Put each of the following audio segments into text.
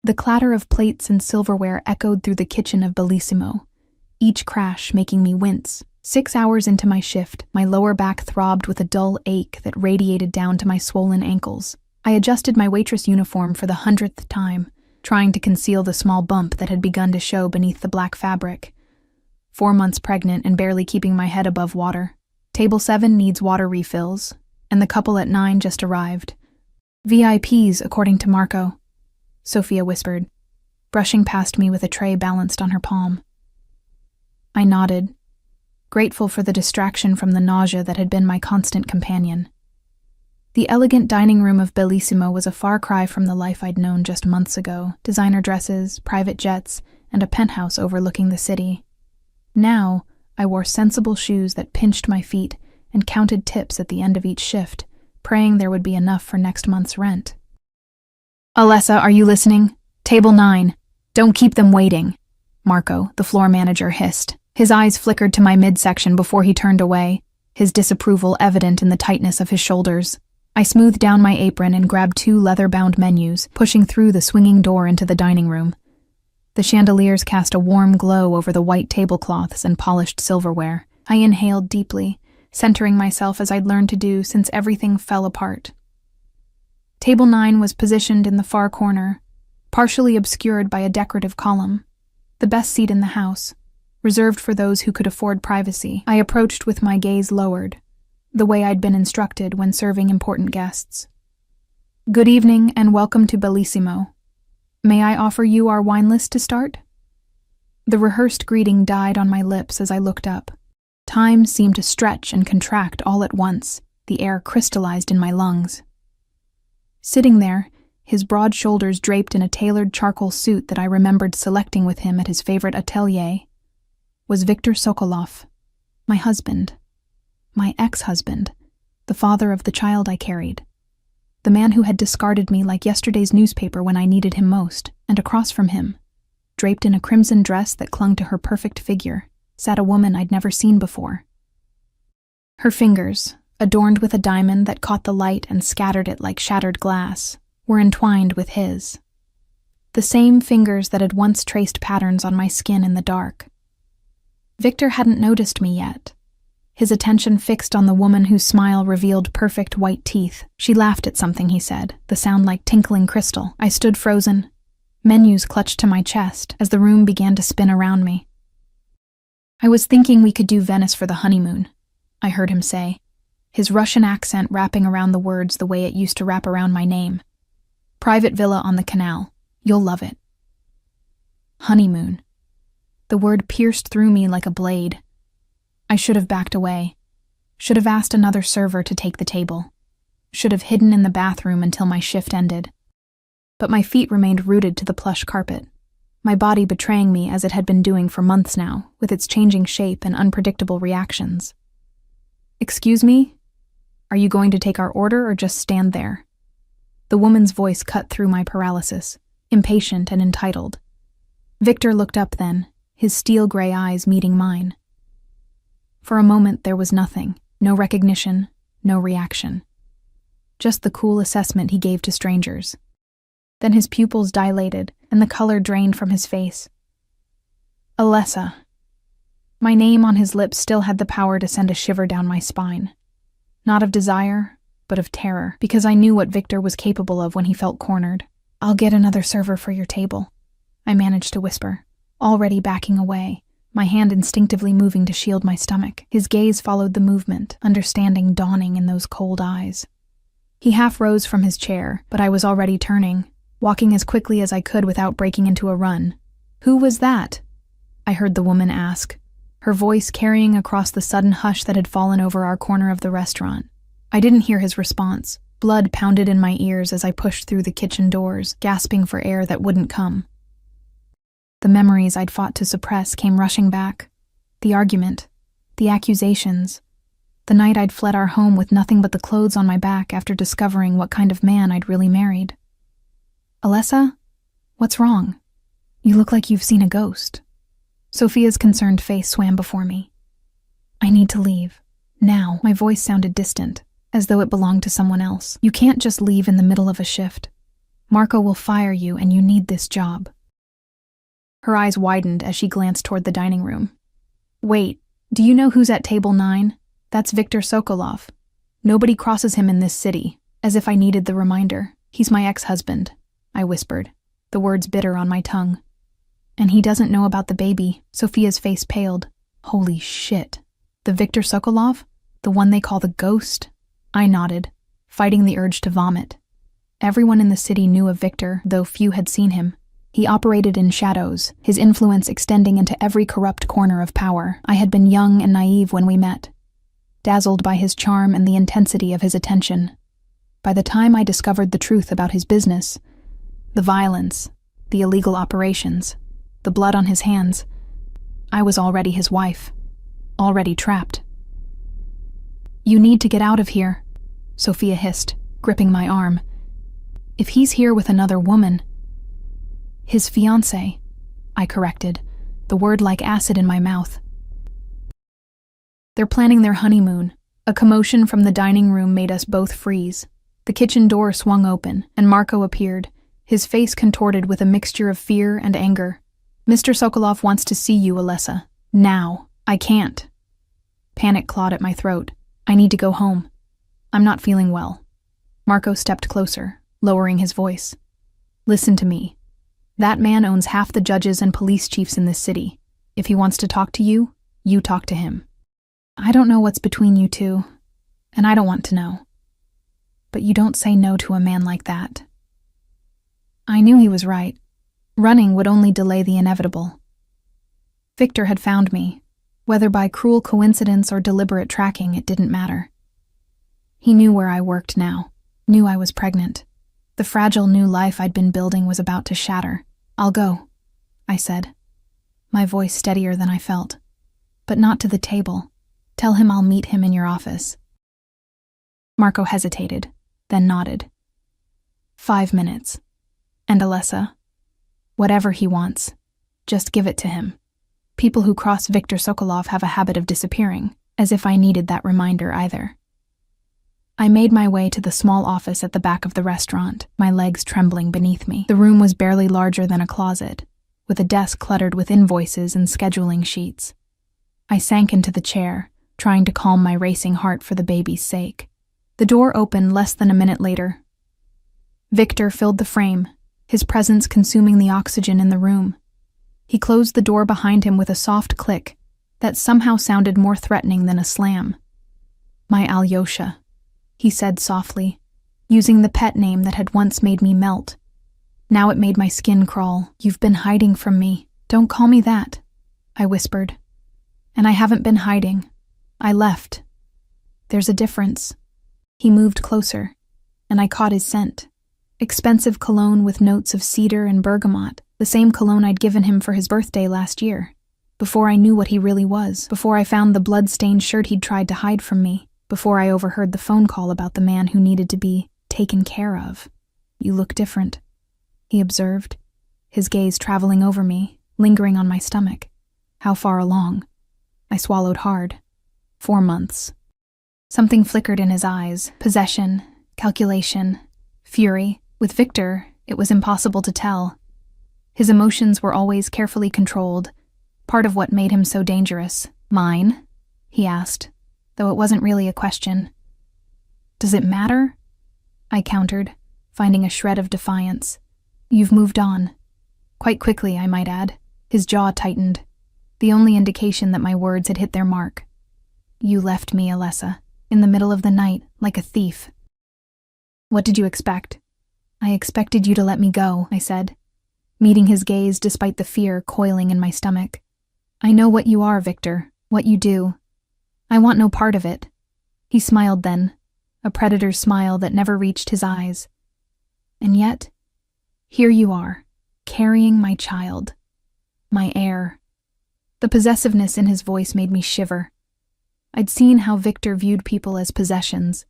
The clatter of plates and silverware echoed through the kitchen of Bellissimo, each crash making me wince. 6 hours into my shift, my lower back throbbed with a dull ache that radiated down to my swollen ankles. I adjusted my waitress uniform for the 100th time, trying to conceal the small bump that had begun to show beneath the black fabric. 4 months pregnant and barely keeping my head above water. Table 7 needs water refills, and the couple at 9 just arrived. VIPs, according to Marco, Sophia whispered, brushing past me with a tray balanced on her palm. I nodded, grateful for the distraction from the nausea that had been my constant companion. The elegant dining room of Bellissimo was a far cry from the life I'd known just months ago, designer dresses, private jets, and a penthouse overlooking the city. Now, I wore sensible shoes that pinched my feet and counted tips at the end of each shift, praying there would be enough for next month's rent. Alessa, are you listening? Table 9. Don't keep them waiting, Marco, the floor manager, hissed. His eyes flickered to my midsection before he turned away, his disapproval evident in the tightness of his shoulders. I smoothed down my apron and grabbed 2 leather-bound menus, pushing through the swinging door into the dining room. The chandeliers cast a warm glow over the white tablecloths and polished silverware. I inhaled deeply, centering myself as I'd learned to do since everything fell apart. Table 9 was positioned in the far corner, partially obscured by a decorative column. The best seat in the house, reserved for those who could afford privacy. I approached with my gaze lowered, the way I'd been instructed when serving important guests. Good evening and welcome to Bellissimo. May I offer you our wine list to start? The rehearsed greeting died on my lips as I looked up. Time seemed to stretch and contract all at once. The air crystallized in my lungs. Sitting there, his broad shoulders draped in a tailored charcoal suit that I remembered selecting with him at his favorite atelier, was Viktor Sokolov, my husband, my ex-husband, the father of the child I carried, the man who had discarded me like yesterday's newspaper when I needed him most, and across from him, draped in a crimson dress that clung to her perfect figure, sat a woman I'd never seen before. Her fingers, adorned with a diamond that caught the light and scattered it like shattered glass, were entwined with his. The same fingers that had once traced patterns on my skin in the dark. Victor hadn't noticed me yet, his attention fixed on the woman whose smile revealed perfect white teeth. She laughed at something he said, the sound like tinkling crystal. I stood frozen, menus clutched to my chest as the room began to spin around me. I was thinking we could do Venice for the honeymoon, I heard him say, his Russian accent wrapping around the words the way it used to wrap around my name. Private villa on the canal. You'll love it. Honeymoon. The word pierced through me like a blade. I should have backed away. Should have asked another server to take the table. Should have hidden in the bathroom until my shift ended. But my feet remained rooted to the plush carpet, my body betraying me as it had been doing for months now, with its changing shape and unpredictable reactions. Excuse me? Are you going to take our order or just stand there? The woman's voice cut through my paralysis, impatient and entitled. Victor looked up then, his steel-gray eyes meeting mine. For a moment there was nothing, no recognition, no reaction. Just the cool assessment he gave to strangers. Then his pupils dilated, and the color drained from his face. Alessa. My name on his lips still had the power to send a shiver down my spine. Not of desire, but of terror, because I knew what Victor was capable of when he felt cornered. I'll get another server for your table, I managed to whisper, already backing away, my hand instinctively moving to shield my stomach. His gaze followed the movement, understanding dawning in those cold eyes. He half rose from his chair, but I was already turning, walking as quickly as I could without breaking into a run. Who was that? I heard the woman ask, her voice carrying across the sudden hush that had fallen over our corner of the restaurant. I didn't hear his response. Blood pounded in my ears as I pushed through the kitchen doors, gasping for air that wouldn't come. The memories I'd fought to suppress came rushing back. The argument, the accusations, the night I'd fled our home with nothing but the clothes on my back after discovering what kind of man I'd really married. Alessa? What's wrong? You look like you've seen a ghost. Sophia's concerned face swam before me. I need to leave. Now. My voice sounded distant, as though it belonged to someone else. You can't just leave in the middle of a shift. Marco will fire you and you need this job. Her eyes widened as she glanced toward the dining room. Wait, do you know who's at table 9? That's Viktor Sokolov. Nobody crosses him in this city, as if I needed the reminder. He's my ex-husband, I whispered, the words bitter on my tongue. And he doesn't know about the baby. Sophia's face paled. Holy shit. The Viktor Sokolov? The one they call the ghost? I nodded, fighting the urge to vomit. Everyone in the city knew of Viktor, though few had seen him. He operated in shadows, his influence extending into every corrupt corner of power. I had been young and naive when we met, dazzled by his charm and the intensity of his attention. By the time I discovered the truth about his business, the violence, the illegal operations, the blood on his hands, I was already his wife, already trapped. You need to get out of here, Sophia hissed, gripping my arm. If he's here with another woman... His fiancée, I corrected, the word like acid in my mouth. They're planning their honeymoon. A commotion from the dining room made us both freeze. The kitchen door swung open, and Marco appeared, his face contorted with a mixture of fear and anger. Mr. Sokolov wants to see you, Alessa. Now. I can't. Panic clawed at my throat. I need to go home. I'm not feeling well. Marco stepped closer, lowering his voice. Listen to me. That man owns half the judges and police chiefs in this city. If he wants to talk to you, you talk to him. I don't know what's between you two, and I don't want to know. But you don't say no to a man like that. I knew he was right. Running would only delay the inevitable. Viktor had found me. Whether by cruel coincidence or deliberate tracking, it didn't matter. He knew where I worked now, knew I was pregnant. The fragile new life I'd been building was about to shatter. I'll go, I said, my voice steadier than I felt. But not to the table. Tell him I'll meet him in your office. Marco hesitated, then nodded. 5 minutes. And Alessa, whatever he wants, just give it to him. People who cross Viktor Sokolov have a habit of disappearing, as if I needed that reminder either. I made my way to the small office at the back of the restaurant, my legs trembling beneath me. The room was barely larger than a closet, with a desk cluttered with invoices and scheduling sheets. I sank into the chair, trying to calm my racing heart for the baby's sake. The door opened less than a minute later. Viktor filled the frame, his presence consuming the oxygen in the room. He closed the door behind him with a soft click that somehow sounded more threatening than a slam. My Alyosha, he said softly, using the pet name that had once made me melt. Now it made my skin crawl. You've been hiding from me. Don't call me that, I whispered. And I haven't been hiding. I left. There's a difference. He moved closer, and I caught his scent. Expensive cologne with notes of cedar and bergamot, the same cologne I'd given him for his birthday last year, before I knew what he really was, before I found the blood-stained shirt he'd tried to hide from me, before I overheard the phone call about the man who needed to be taken care of. You look different, he observed, his gaze traveling over me, lingering on my stomach. How far along? I swallowed hard. 4 months. Something flickered in his eyes, possession, calculation, fury. With Viktor, it was impossible to tell. His emotions were always carefully controlled, part of what made him so dangerous. Mine? He asked, though it wasn't really a question. Does it matter? I countered, finding a shred of defiance. You've moved on. Quite quickly, I might add. His jaw tightened, the only indication that my words had hit their mark. You left me, Alessa, in the middle of the night, like a thief. What did you expect? I expected you to let me go, I said, meeting his gaze despite the fear coiling in my stomach. I know what you are, Viktor, what you do. I want no part of it. He smiled then, a predator's smile that never reached his eyes. And yet, here you are, carrying my child, my heir. The possessiveness in his voice made me shiver. I'd seen how Viktor viewed people as possessions,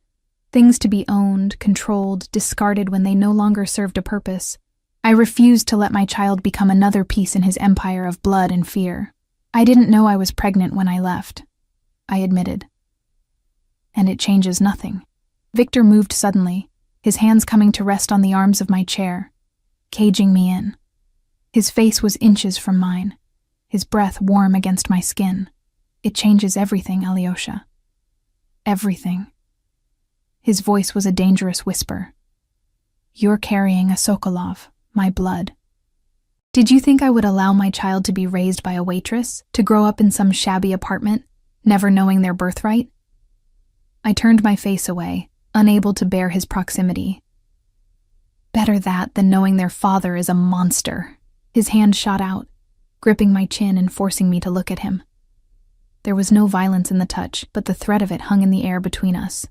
things to be owned, controlled, discarded when they no longer served a purpose. I refused to let my child become another piece in his empire of blood and fear. I didn't know I was pregnant when I left, I admitted. And it changes nothing. Viktor moved suddenly, his hands coming to rest on the arms of my chair, caging me in. His face was inches from mine, his breath warm against my skin. It changes everything, Alyosha. Everything. His voice was a dangerous whisper. You're carrying a Sokolov, my blood. Did you think I would allow my child to be raised by a waitress, to grow up in some shabby apartment, never knowing their birthright? I turned my face away, unable to bear his proximity. Better that than knowing their father is a monster. His hand shot out, gripping my chin and forcing me to look at him. There was no violence in the touch, but the threat of it hung in the air between us.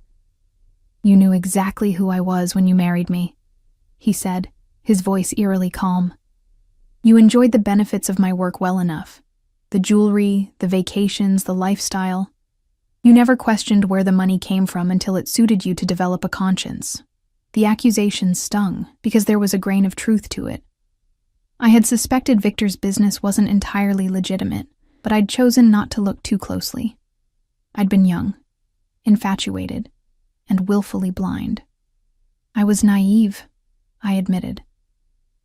You knew exactly who I was when you married me, he said, his voice eerily calm. You enjoyed the benefits of my work well enough. The jewelry, the vacations, the lifestyle. You never questioned where the money came from until it suited you to develop a conscience. The accusations stung because there was a grain of truth to it. I had suspected Victor's business wasn't entirely legitimate, but I'd chosen not to look too closely. I'd been young, infatuated, and willfully blind. I was naive, I admitted.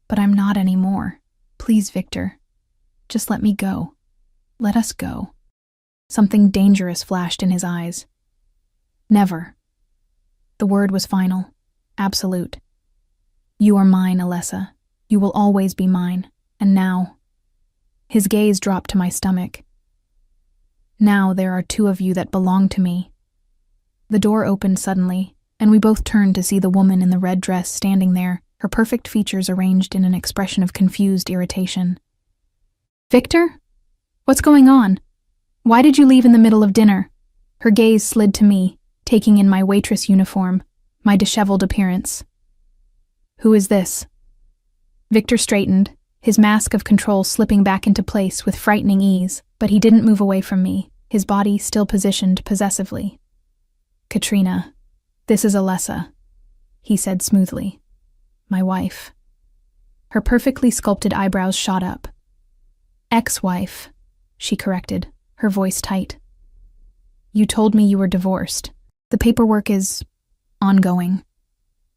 But I'm not anymore. Please, Victor, just let me go. Let us go. Something dangerous flashed in his eyes. Never. The word was final, absolute. You are mine, Alessa. You will always be mine. And now... His gaze dropped to my stomach. Now there are two of you that belong to me. The door opened suddenly, and we both turned to see the woman in the red dress standing there, her perfect features arranged in an expression of confused irritation. Victor? What's going on? Why did you leave in the middle of dinner? Her gaze slid to me, taking in my waitress uniform, my disheveled appearance. Who is this? Victor straightened, his mask of control slipping back into place with frightening ease, but he didn't move away from me, his body still positioned possessively. Katrina, this is Alessa, he said smoothly. My wife. Her perfectly sculpted eyebrows shot up. Ex-wife, she corrected, her voice tight. You told me you were divorced. The paperwork is... ongoing,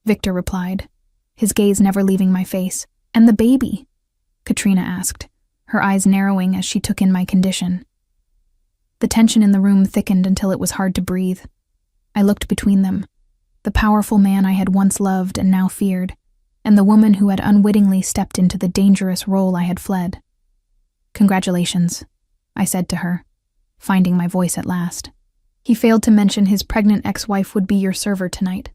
Victor replied, his gaze never leaving my face. And the baby? Katrina asked, her eyes narrowing as she took in my condition. The tension in the room thickened until it was hard to breathe. I looked between them, the powerful man I had once loved and now feared, and the woman who had unwittingly stepped into the dangerous role I had fled. Congratulations, I said to her, finding my voice at last. He failed to mention his pregnant ex-wife would be your server tonight.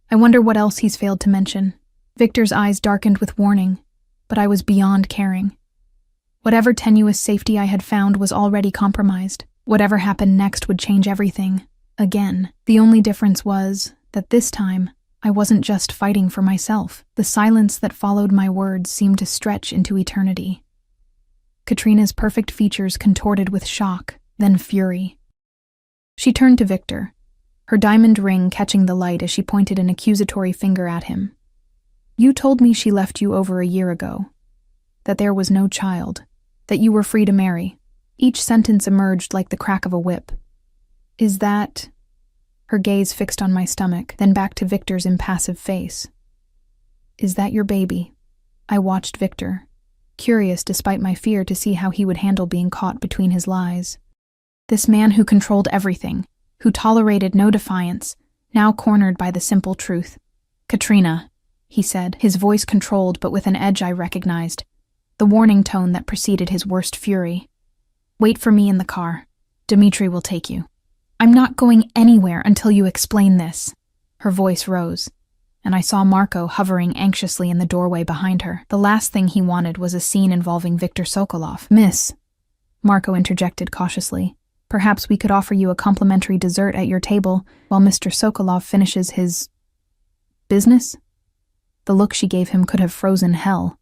I wonder what else he's failed to mention. Victor's eyes darkened with warning, but I was beyond caring. Whatever tenuous safety I had found was already compromised. Whatever happened next would change everything. Again, the only difference was that this time, I wasn't just fighting for myself. The silence that followed my words seemed to stretch into eternity. Katrina's perfect features contorted with shock, then fury. She turned to Victor, her diamond ring catching the light as she pointed an accusatory finger at him. You told me she left you over a year ago, that there was no child, that you were free to marry. Each sentence emerged like the crack of a whip. Is that... Her gaze fixed on my stomach, then back to Victor's impassive face. Is that your baby? I watched Victor, curious despite my fear to see how he would handle being caught between his lies. This man who controlled everything, who tolerated no defiance, now cornered by the simple truth. Katrina, he said, his voice controlled but with an edge I recognized, the warning tone that preceded his worst fury. Wait for me in the car. Dmitri will take you. I'm not going anywhere until you explain this. Her voice rose, and I saw Marco hovering anxiously in the doorway behind her. The last thing he wanted was a scene involving Viktor Sokolov. Miss, Marco interjected cautiously, perhaps we could offer you a complimentary dessert at your table while Mr. Sokolov finishes his... business? The look she gave him could have frozen hell.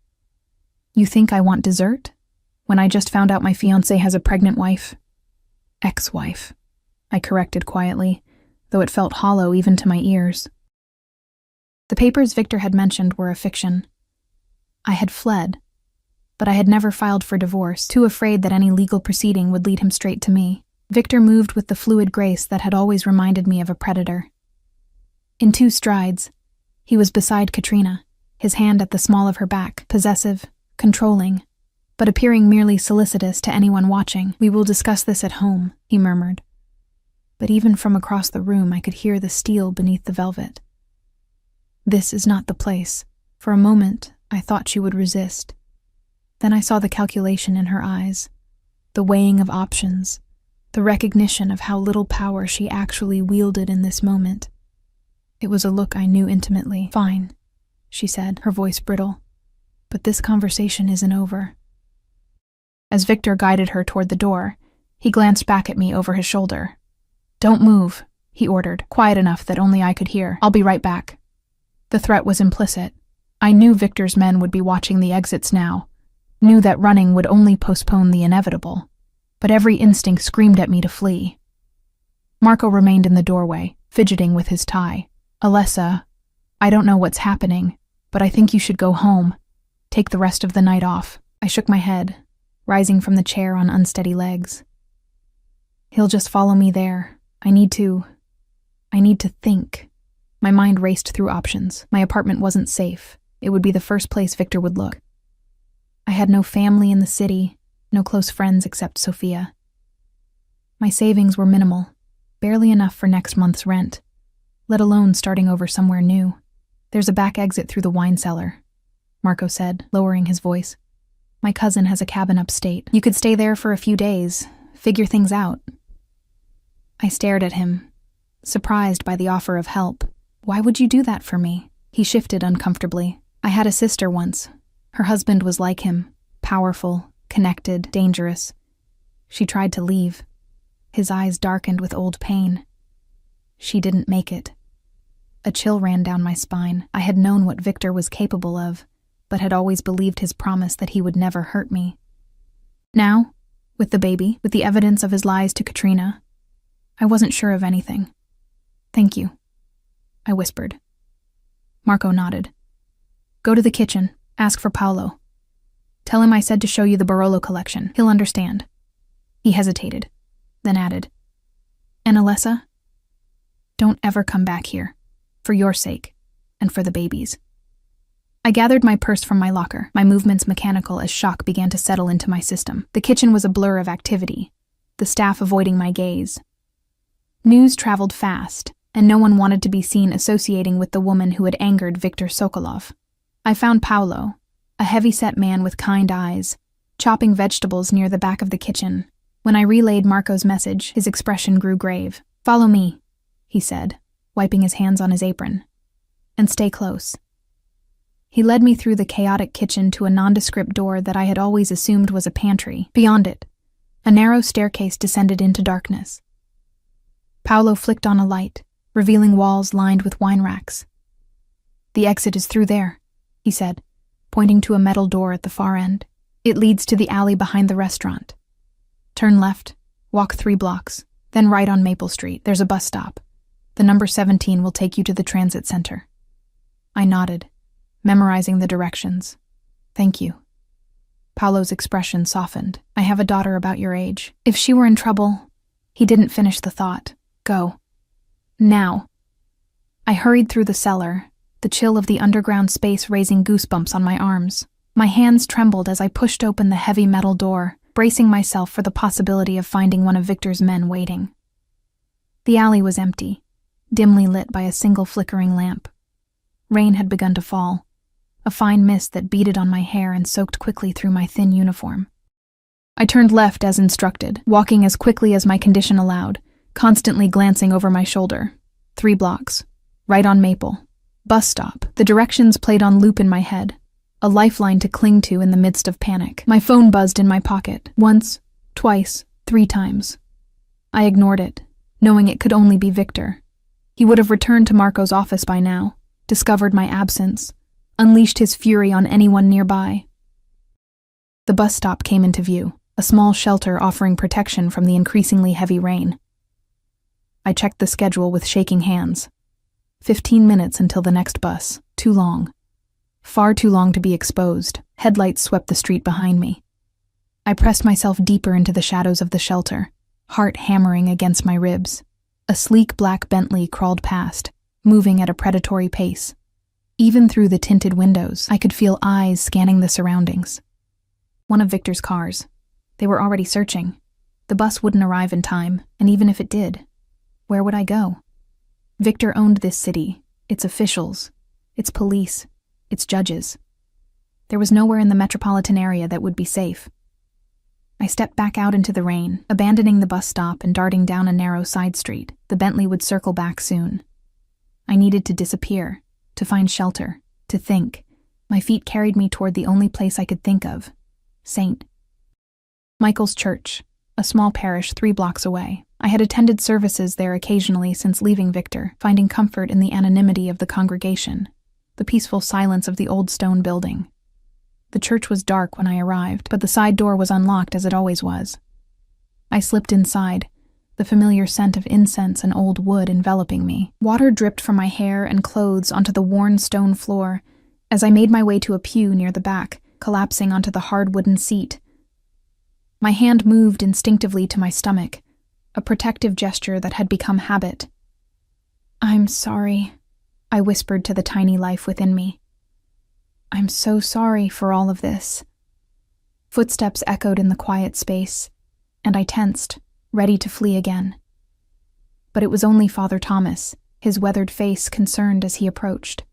You think I want dessert? When I just found out my fiancé has a pregnant wife? Ex-wife, I corrected quietly, though it felt hollow even to my ears. The papers Victor had mentioned were a fiction. I had fled, but I had never filed for divorce, too afraid that any legal proceeding would lead him straight to me. Victor moved with the fluid grace that had always reminded me of a predator. In 2 strides, He was beside Katrina, his hand at the small of her back, possessive, controlling, but appearing merely solicitous to anyone watching. "We will discuss this at home," he murmured. But even from across the room I could hear the steel beneath the velvet. This is not the place. For a moment, I thought she would resist. Then I saw the calculation in her eyes, the weighing of options, the recognition of how little power she actually wielded in this moment. It was a look I knew intimately. "Fine," she said, her voice brittle. "But this conversation isn't over." As Victor guided her toward the door, he glanced back at me over his shoulder. "Don't move," he ordered, quiet enough that only I could hear. "I'll be right back." The threat was implicit. I knew Victor's men would be watching the exits now, knew that running would only postpone the inevitable, but every instinct screamed at me to flee. Marco remained in the doorway, fidgeting with his tie. "Alessa, I don't know what's happening, but I think you should go home. Take the rest of the night off." I shook my head, rising from the chair on unsteady legs. "He'll just follow me there. I need to think." My mind raced through options. My apartment wasn't safe. It would be the first place Victor would look. I had no family in the city, no close friends except Sophia. My savings were minimal, barely enough for next month's rent, let alone starting over somewhere new. "There's a back exit through the wine cellar," Marco said, lowering his voice. "My cousin has a cabin upstate. You could stay there for a few days, figure things out." I stared at him, surprised by the offer of help. "Why would you do that for me?" He shifted uncomfortably. "I had a sister once. Her husband was like him, powerful, connected, dangerous. She tried to leave." His eyes darkened with old pain. "She didn't make it." A chill ran down my spine. I had known what Victor was capable of, but had always believed his promise that he would never hurt me. Now, with the baby, with the evidence of his lies to Katrina, I wasn't sure of anything. "Thank you," I whispered. Marco nodded. "Go to the kitchen. Ask for Paolo. Tell him I said to show you the Barolo collection. He'll understand." He hesitated, then added, "And Alessa, don't ever come back here, for your sake, and for the baby's." I gathered my purse from my locker, my movements mechanical as shock began to settle into my system. The kitchen was a blur of activity, the staff avoiding my gaze. News traveled fast, and no one wanted to be seen associating with the woman who had angered Viktor Sokolov. I found Paolo, a heavy-set man with kind eyes, chopping vegetables near the back of the kitchen. When I relayed Marco's message, his expression grew grave. "Follow me," he said, wiping his hands on his apron. "And stay close." He led me through the chaotic kitchen to a nondescript door that I had always assumed was a pantry. Beyond it, a narrow staircase descended into darkness. Paolo flicked on a light, revealing walls lined with wine racks. "The exit is through there," he said, pointing to a metal door at the far end. "It leads to the alley behind the restaurant. Turn left, walk 3 blocks, then right on Maple Street. There's a bus stop. The number 17 will take you to the transit center." I nodded, memorizing the directions. "Thank you." Paolo's expression softened. "I have a daughter about your age. If she were in trouble—" He didn't finish the thought. "Go. Now." I hurried through the cellar, the chill of the underground space raising goosebumps on my arms. My hands trembled as I pushed open the heavy metal door, bracing myself for the possibility of finding one of Victor's men waiting. The alley was empty, dimly lit by a single flickering lamp. Rain had begun to fall, a fine mist that beaded on my hair and soaked quickly through my thin uniform. I turned left as instructed, walking as quickly as my condition allowed, constantly glancing over my shoulder. 3 blocks. Right on Maple. Bus stop. The directions played on loop in my head, a lifeline to cling to in the midst of panic. My phone buzzed in my pocket. Once, twice, 3 times. I ignored it, knowing it could only be Victor. He would have returned to Marco's office by now, discovered my absence, unleashed his fury on anyone nearby. The bus stop came into view, a small shelter offering protection from the increasingly heavy rain. I checked the schedule with shaking hands. 15 minutes until the next bus. Too long. Far too long to be exposed. Headlights swept the street behind me. I pressed myself deeper into the shadows of the shelter, heart hammering against my ribs. A sleek black Bentley crawled past, moving at a predatory pace. Even through the tinted windows, I could feel eyes scanning the surroundings. One of Victor's cars. They were already searching. The bus wouldn't arrive in time, and even if it did, where would I go? Victor owned this city, its officials, its police, its judges. There was nowhere in the metropolitan area that would be safe. I stepped back out into the rain, abandoning the bus stop and darting down a narrow side street. The Bentley would circle back soon. I needed to disappear, to find shelter, to think. My feet carried me toward the only place I could think of, St. Michael's Church, a small parish 3 blocks away. I had attended services there occasionally since leaving Victor, finding comfort in the anonymity of the congregation, the peaceful silence of the old stone building. The church was dark when I arrived, but the side door was unlocked as it always was. I slipped inside, the familiar scent of incense and old wood enveloping me. Water dripped from my hair and clothes onto the worn stone floor as I made my way to a pew near the back, collapsing onto the hard wooden seat. My hand moved instinctively to my stomach, a protective gesture that had become habit. "I'm sorry," I whispered to the tiny life within me. "I'm so sorry for all of this." Footsteps echoed in the quiet space, and I tensed, ready to flee again. But it was only Father Thomas, his weathered face concerned as he approached.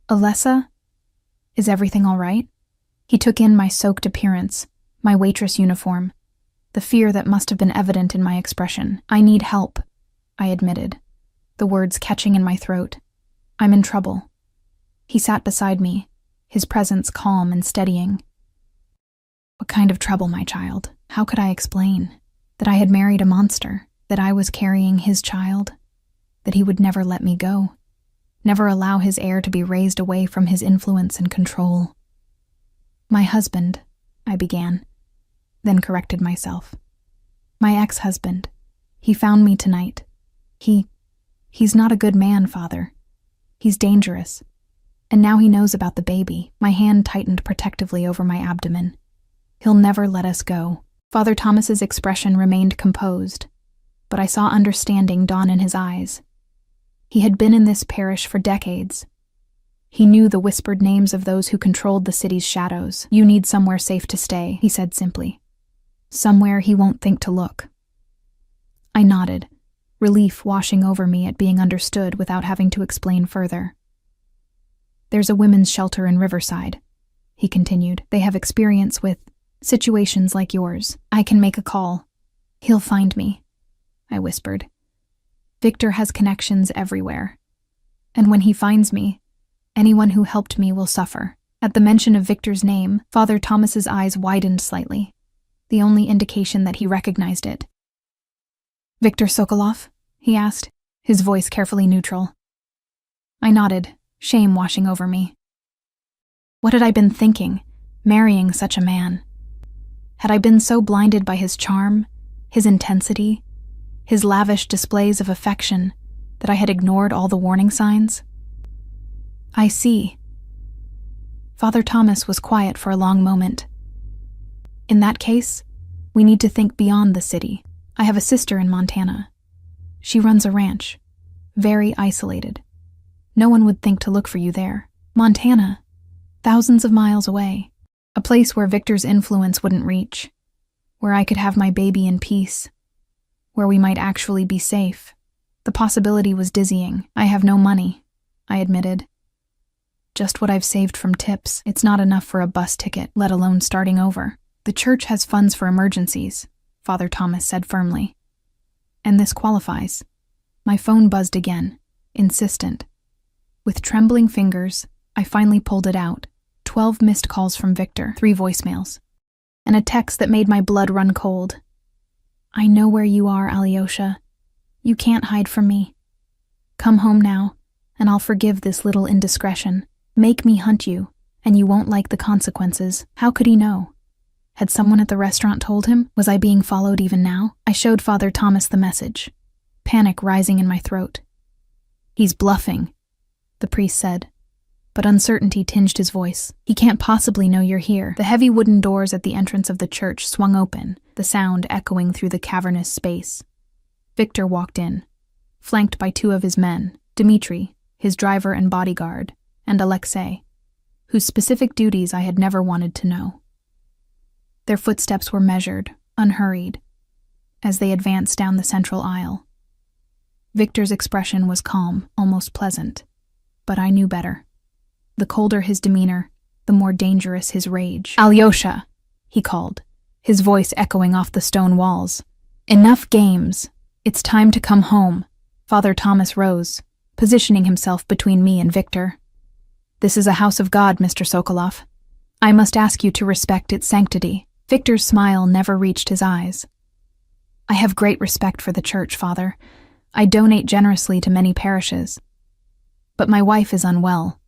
"Alessa? Is everything all right?" He took in my soaked appearance, my waitress uniform, the fear that must have been evident in my expression. "I need help," I admitted, the words catching in my throat. "I'm in trouble." He sat beside me, his presence calm and steadying. "What kind of trouble, my child?" How could I explain? That I had married a monster, that I was carrying his child, that he would never let me go, never allow his heir to be raised away from his influence and control. "My husband," I began, then corrected myself. "My ex-husband. He found me tonight. He's not a good man, Father. He's dangerous. And now he knows about the baby." My hand tightened protectively over my abdomen. "He'll never let us go." Father Thomas's expression remained composed, but I saw understanding dawn in his eyes. He had been in this parish for decades. He knew the whispered names of those who controlled the city's shadows. "You need somewhere safe to stay," he said simply. "Somewhere he won't think to look." I nodded, relief washing over me at being understood without having to explain further. "There's a women's shelter in Riverside," he continued. "They have experience with situations like yours. I can make a call. He'll find me," I whispered. "Victor has connections everywhere. And when he finds me, anyone who helped me will suffer." At the mention of Victor's name, Father Thomas's eyes widened slightly, the only indication that he recognized it. "Victor Sokolov?" he asked, his voice carefully neutral. I nodded, shame washing over me. What had I been thinking, marrying such a man? Had I been so blinded by his charm, his intensity, his lavish displays of affection, that I had ignored all the warning signs? "I see." Father Thomas was quiet for a long moment. "In that case, we need to think beyond the city. I have a sister in Montana. She runs a ranch, very isolated. No one would think to look for you there. Montana, thousands of miles away. A place where Victor's influence wouldn't reach, where I could have my baby in peace, where we might actually be safe." The possibility was dizzying. "I have no money," I admitted. "Just what I've saved from tips. It's not enough for a bus ticket, let alone starting over." "The church has funds for emergencies," Father Thomas said firmly. "And this qualifies." My phone buzzed again, insistent. With trembling fingers, I finally pulled it out. 12 missed calls from Victor, 3 voicemails, and a text that made my blood run cold. "I know where you are, Alyosha. You can't hide from me. Come home now, and I'll forgive this little indiscretion. Make me hunt you, and you won't like the consequences." How could he know? Had someone at the restaurant told him? Was I being followed even now? I showed Father Thomas the message, panic rising in my throat. "He's bluffing," the priest said, but uncertainty tinged his voice. "He can't possibly know you're here." The heavy wooden doors at the entrance of the church swung open, the sound echoing through the cavernous space. Victor walked in, flanked by 2 of his men, Dmitri, his driver and bodyguard, and Alexei, whose specific duties I had never wanted to know. Their footsteps were measured, unhurried, as they advanced down the central aisle. Victor's expression was calm, almost pleasant, but I knew better. The colder his demeanor, the more dangerous his rage. "Alyosha," he called, his voice echoing off the stone walls. "Enough games. It's time to come home." Father Thomas rose, positioning himself between me and Victor. "This is a house of God, Mr. Sokolov. I must ask you to respect its sanctity." Victor's smile never reached his eyes. "I have great respect for the church, Father. I donate generously to many parishes. But my wife is unwell.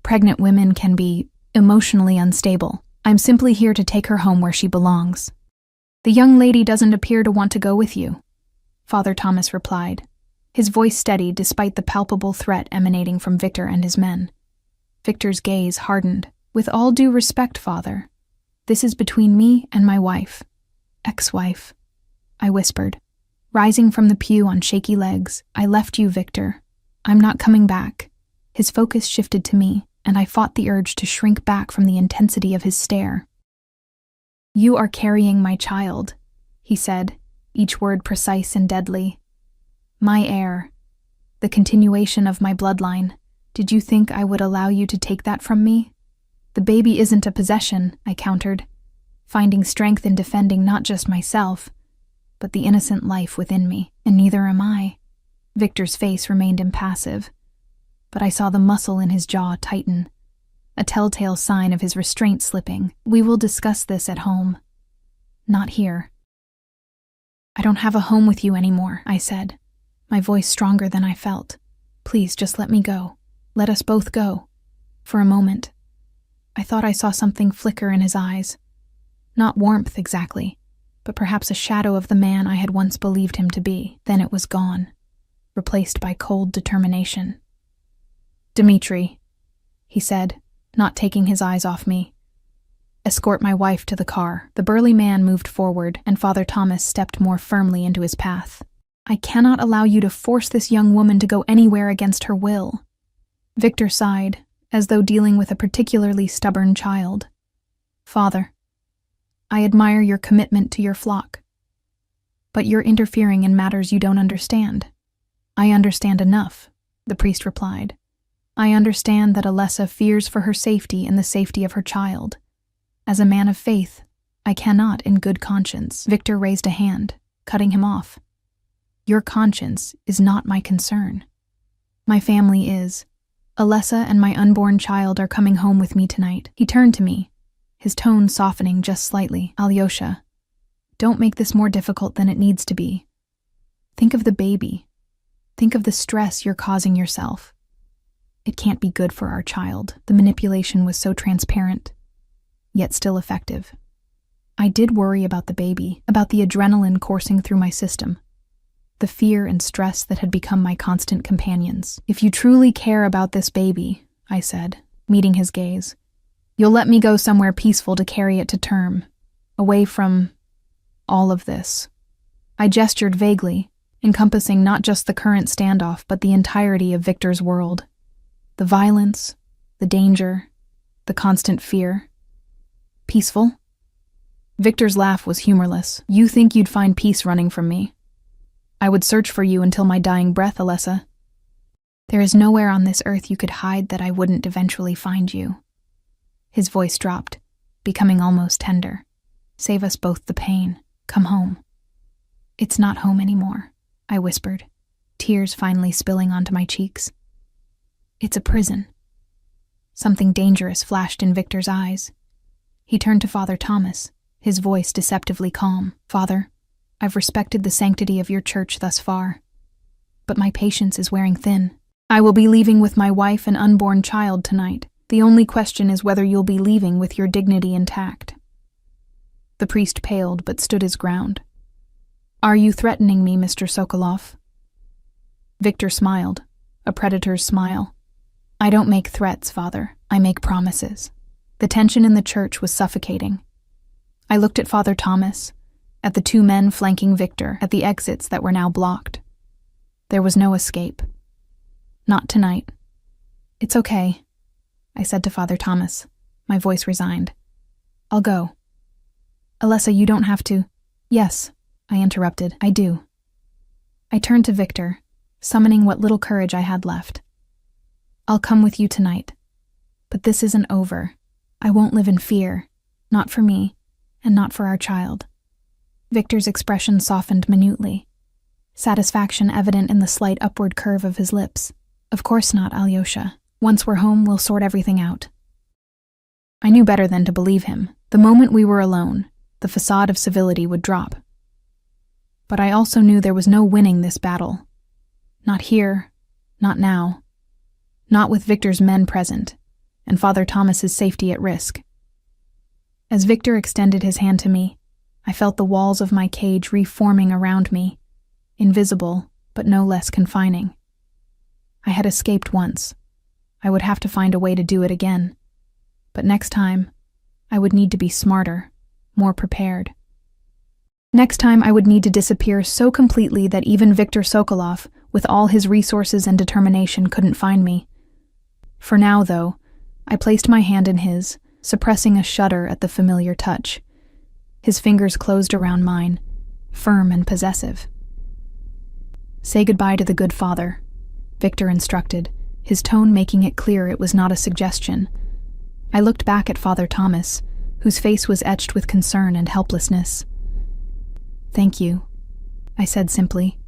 Pregnant women can be emotionally unstable. I'm simply here to take her home where she belongs." "The young lady doesn't appear to want to go with you," Father Thomas replied, his voice steady despite the palpable threat emanating from Victor and his men. Victor's gaze hardened. "With all due respect, Father, this is between me and my wife." "Ex-wife," I whispered. Rising from the pew on shaky legs, "I left you, Victor. I'm not coming back." His focus shifted to me, and I fought the urge to shrink back from the intensity of his stare. "You are carrying my child," he said, each word precise and deadly. "My heir, the continuation of my bloodline. Did you think I would allow you to take that from me?" "The baby isn't a possession," I countered, finding strength in defending not just myself, but the innocent life within me. "And neither am I." Victor's face remained impassive, but I saw the muscle in his jaw tighten, a telltale sign of his restraint slipping. "We will discuss this at home. Not here." "I don't have a home with you anymore," I said, my voice stronger than I felt. "Please, just let me go. Let us both go." For a moment, I thought I saw something flicker in his eyes. Not warmth exactly, but perhaps a shadow of the man I had once believed him to be. Then it was gone, replaced by cold determination. "Dmitri," he said, not taking his eyes off me, "escort my wife to the car." The burly man moved forward, and Father Thomas stepped more firmly into his path. "I cannot allow you to force this young woman to go anywhere against her will." Victor sighed, as though dealing with a particularly stubborn child. "Father, I admire your commitment to your flock, but you're interfering in matters you don't understand." "I understand enough," the priest replied. "I understand that Alessa fears for her safety and the safety of her child. As a man of faith, I cannot in good conscience." Victor raised a hand, cutting him off. "Your conscience is not my concern. My family is. Alessa and my unborn child are coming home with me tonight." He turned to me, his tone softening just slightly. "Alyosha, don't make this more difficult than it needs to be. Think of the baby. Think of the stress you're causing yourself. It can't be good for our child." The manipulation was so transparent, yet still effective. I did worry about the baby, about the adrenaline coursing through my system, the fear and stress that had become my constant companions. "If you truly care about this baby," I said, meeting his gaze, "you'll let me go somewhere peaceful to carry it to term, away from all of this." I gestured vaguely, encompassing not just the current standoff, but the entirety of Victor's world. The violence, the danger, the constant fear. "Peaceful?" Victor's laugh was humorless. "You think you'd find peace running from me? I would search for you until my dying breath, Alessa. There is nowhere on this earth you could hide that I wouldn't eventually find you." His voice dropped, becoming almost tender. "Save us both the pain. Come home." "It's not home anymore," I whispered, tears finally spilling onto my cheeks. "It's a prison." Something dangerous flashed in Victor's eyes. He turned to Father Thomas, his voice deceptively calm. "Father, I've respected the sanctity of your church thus far, but my patience is wearing thin. I will be leaving with my wife and unborn child tonight. The only question is whether you'll be leaving with your dignity intact." The priest paled but stood his ground. "Are you threatening me, Mr. Sokolov?" Victor smiled, a predator's smile. "I don't make threats, Father. I make promises." The tension in the church was suffocating. I looked at Father Thomas, at the two men flanking Victor, at the exits that were now blocked. There was no escape. Not tonight. "It's okay," I said to Father Thomas, my voice resigned. I'll go. Alessa, you don't have to. Yes, I interrupted, I do. I turned to Victor, summoning what little courage I had left. I'll come with you tonight. But this isn't over. I won't live in fear, not for me, and not for our child. Victor's expression softened minutely, satisfaction evident in the slight upward curve of his lips. Of course not, Alyosha. Once we're home, we'll sort everything out. I knew better than to believe him. The moment we were alone, the facade of civility would drop. But I also knew there was no winning this battle. Not here, not now. Not with Victor's men present, and Father Thomas's safety at risk. As Victor extended his hand to me, I felt the walls of my cage reforming around me, invisible, but no less confining. I had escaped once. I would have to find a way to do it again. But next time, I would need to be smarter, more prepared. Next time, I would need to disappear so completely that even Viktor Sokolov, with all his resources and determination, couldn't find me. For now, though, I placed my hand in his, suppressing a shudder at the familiar touch. His fingers closed around mine, firm and possessive. Say goodbye to the good father, Victor instructed, his tone making it clear it was not a suggestion. I looked back at Father Thomas, whose face was etched with concern and helplessness. Thank you, I said simply.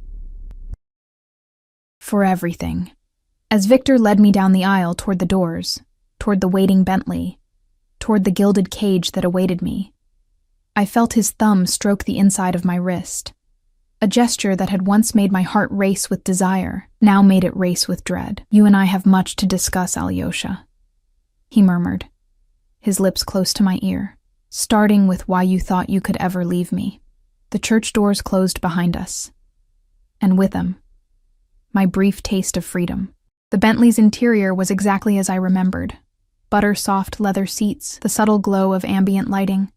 For everything. As Victor led me down the aisle toward the doors, toward the waiting Bentley, toward the gilded cage that awaited me, I felt his thumb stroke the inside of my wrist. A gesture that had once made my heart race with desire, now made it race with dread. You and I have much to discuss, Alyosha, he murmured, his lips close to my ear, starting with why you thought you could ever leave me. The church doors closed behind us, and with them, my brief taste of freedom. The Bentley's interior was exactly as I remembered. Butter-soft leather seats, the subtle glow of ambient lighting,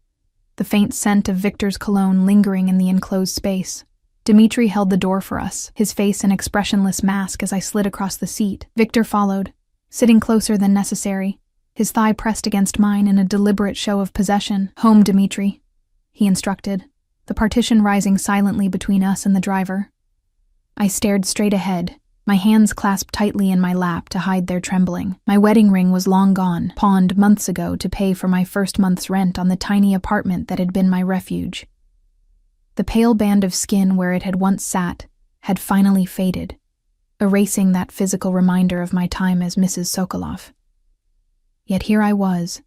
the faint scent of Victor's cologne lingering in the enclosed space. Dmitri held the door for us, his face an expressionless mask as I slid across the seat. Victor followed, sitting closer than necessary, his thigh pressed against mine in a deliberate show of possession. Home, Dmitri, he instructed, the partition rising silently between us and the driver. I stared straight ahead, my hands clasped tightly in my lap to hide their trembling. My wedding ring was long gone, pawned months ago to pay for my first month's rent on the tiny apartment that had been my refuge. The pale band of skin where it had once sat had finally faded, erasing that physical reminder of my time as Mrs. Sokolov. Yet here I was,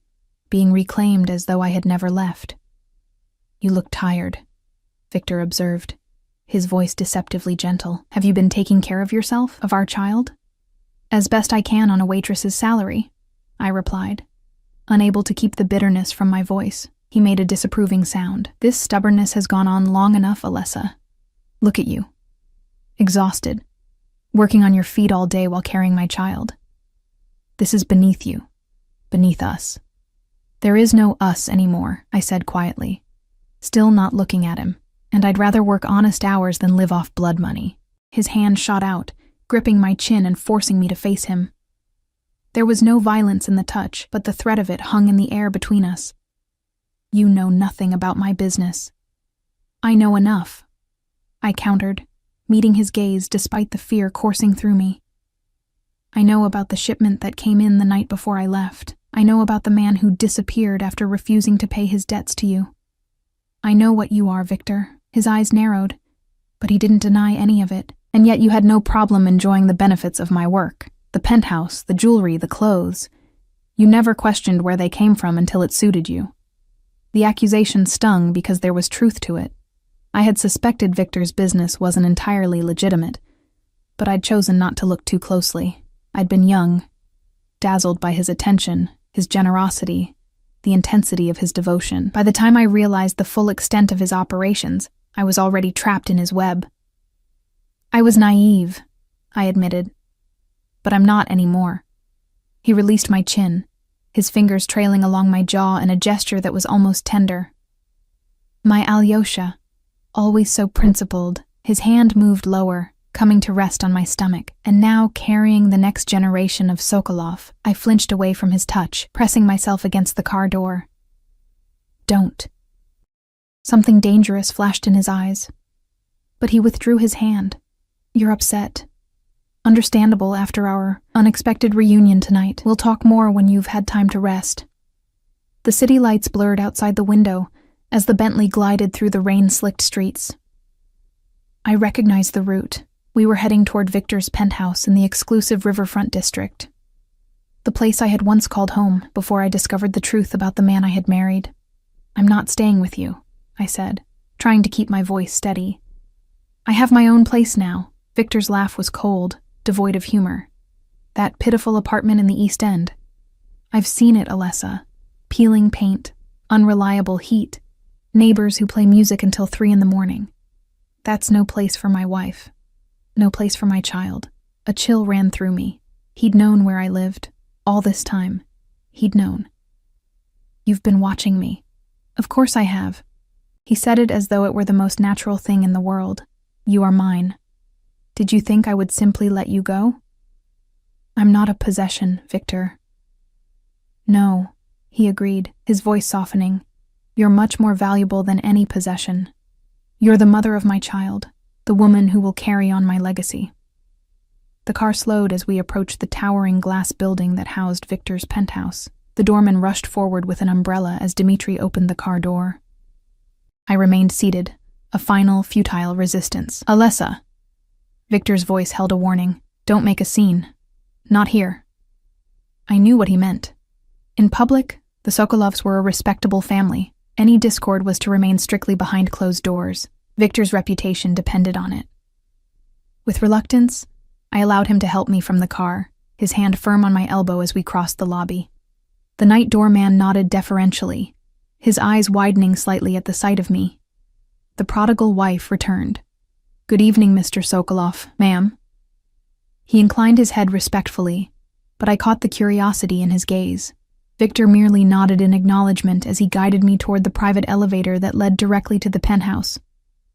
being reclaimed as though I had never left. You look tired, Victor observed, his voice deceptively gentle. Have you been taking care of yourself, of our child? As best I can on a waitress's salary, I replied, unable to keep the bitterness from my voice. He made a disapproving sound. This stubbornness has gone on long enough, Alessa. Look at you. Exhausted, working on your feet all day while carrying my child. This is beneath you, beneath us. There is no us anymore, I said quietly, still not looking at him, and I'd rather work honest hours than live off blood money. His hand shot out, gripping my chin and forcing me to face him. There was no violence in the touch, but the threat of it hung in the air between us. You know nothing about my business. I know enough, I countered, meeting his gaze despite the fear coursing through me. I know about the shipment that came in the night before I left. I know about the man who disappeared after refusing to pay his debts to you. I know what you are, Victor. His eyes narrowed, but he didn't deny any of it. And yet you had no problem enjoying the benefits of my work. The penthouse, the jewelry, the clothes. You never questioned where they came from until it suited you. The accusation stung because there was truth to it. I had suspected Victor's business wasn't entirely legitimate, but I'd chosen not to look too closely. I'd been young, dazzled by his attention, his generosity, the intensity of his devotion. By the time I realized the full extent of his operations, I was already trapped in his web. I was naive, I admitted, but I'm not anymore. He released my chin, his fingers trailing along my jaw in a gesture that was almost tender. My Alyosha, always so principled, his hand moved lower, coming to rest on my stomach, and now carrying the next generation of Sokolov. I flinched away from his touch, pressing myself against the car door. Don't. Something dangerous flashed in his eyes. But he withdrew his hand. You're upset. Understandable after our unexpected reunion tonight. We'll talk more when you've had time to rest. The city lights blurred outside the window as the Bentley glided through the rain-slicked streets. I recognized the route. We were heading toward Victor's penthouse in the exclusive riverfront district. The place I had once called home before I discovered the truth about the man I had married. I'm not staying with you, I said, trying to keep my voice steady. I have my own place now. Victor's laugh was cold, devoid of humor. That pitiful apartment in the East End. I've seen it, Alessa. Peeling paint, unreliable heat, neighbors who play music until 3 a.m. That's no place for my wife. No place for my child. A chill ran through me. He'd known where I lived. All this time. He'd known. You've been watching me. Of course I have. He said it as though it were the most natural thing in the world. You are mine. Did you think I would simply let you go? I'm not a possession, Victor. No, he agreed, his voice softening. You're much more valuable than any possession. You're the mother of my child, the woman who will carry on my legacy. The car slowed as we approached the towering glass building that housed Victor's penthouse. The doorman rushed forward with an umbrella as Dmitri opened the car door. I remained seated, a final, futile resistance. Alessa! Victor's voice held a warning. Don't make a scene. Not here. I knew what he meant. In public, the Sokolovs were a respectable family. Any discord was to remain strictly behind closed doors. Victor's reputation depended on it. With reluctance, I allowed him to help me from the car, his hand firm on my elbow as we crossed the lobby. The night doorman nodded deferentially, his eyes widening slightly at the sight of me. The prodigal wife returned. Good evening, Mr. Sokolov, ma'am. He inclined his head respectfully, but I caught the curiosity in his gaze. Victor merely nodded in acknowledgement as he guided me toward the private elevator that led directly to the penthouse.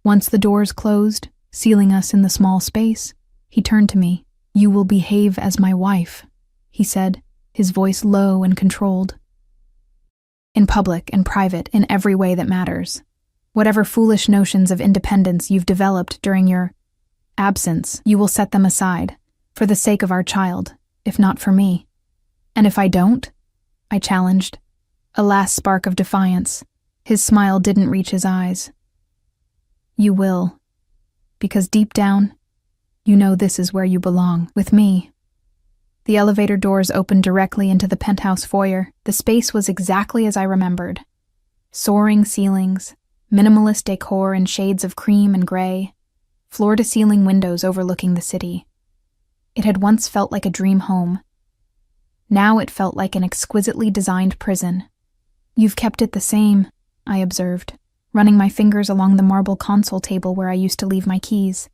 Once the doors closed, sealing us in the small space, he turned to me. You will behave as my wife, he said, his voice low and controlled. In public and private, in every way that matters. Whatever foolish notions of independence you've developed during your absence, you will set them aside, for the sake of our child, if not for me. And if I don't? I challenged, a last spark of defiance. His smile didn't reach his eyes. You will, because deep down, you know this is where you belong, with me. The elevator doors opened directly into the penthouse foyer. The space was exactly as I remembered. Soaring ceilings, minimalist decor in shades of cream and gray, floor-to-ceiling windows overlooking the city. It had once felt like a dream home. Now it felt like an exquisitely designed prison. You've kept it the same, I observed, running my fingers along the marble console table where I used to leave my keys.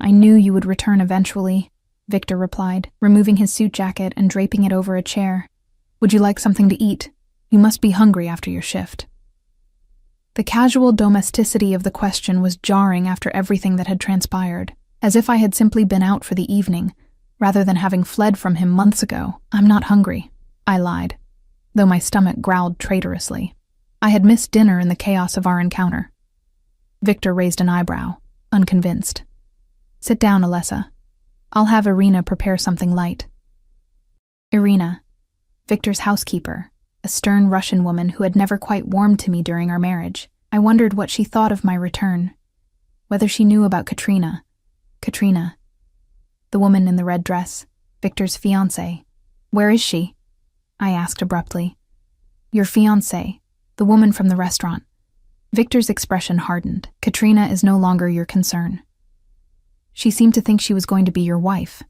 I knew you would return eventually, Victor replied, removing his suit jacket and draping it over a chair. Would you like something to eat? You must be hungry after your shift. The casual domesticity of the question was jarring after everything that had transpired, as if I had simply been out for the evening, rather than having fled from him months ago. I'm not hungry, I lied, though my stomach growled traitorously. I had missed dinner in the chaos of our encounter. Victor raised an eyebrow, unconvinced. Sit down, Alessa. I'll have Irina prepare something light. Irina, Victor's housekeeper, a stern Russian woman who had never quite warmed to me during our marriage. I wondered what she thought of my return, whether she knew about Katrina. Katrina, the woman in the red dress, Victor's fiancée. Where is she? I asked abruptly. Your fiancée, the woman from the restaurant. Victor's expression hardened. Katrina is no longer your concern. She seemed to think she was going to be your wife,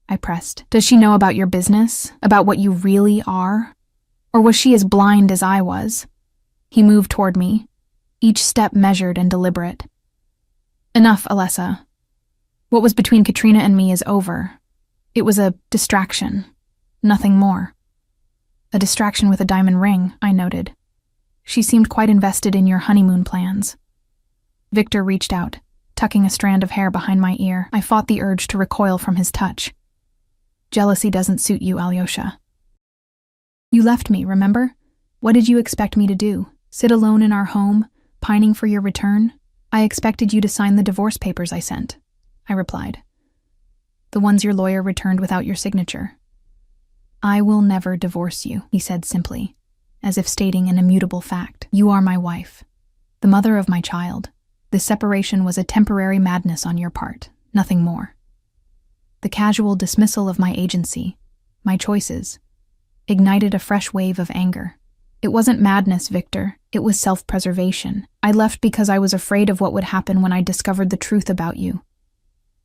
I pressed. Does she know about your business? About what you really are? Or was she as blind as I was? He moved toward me, each step measured and deliberate. Enough, Alessa. What was between Katrina and me is over. It was a distraction, nothing more. A distraction with a diamond ring, I noted. She seemed quite invested in your honeymoon plans. Victor reached out, tucking a strand of hair behind my ear. I fought the urge to recoil from his touch. Jealousy doesn't suit you, Alyosha. You left me, remember? What did you expect me to do? Sit alone in our home, pining for your return? I expected you to sign the divorce papers I sent, I replied. The ones your lawyer returned without your signature. I will never divorce you, he said simply, as if stating an immutable fact. You are my wife, the mother of my child. This separation was a temporary madness on your part, nothing more. The casual dismissal of my agency, my choices, ignited a fresh wave of anger. It wasn't madness, Victor. It was self-preservation. I left because I was afraid of what would happen when I discovered the truth about you,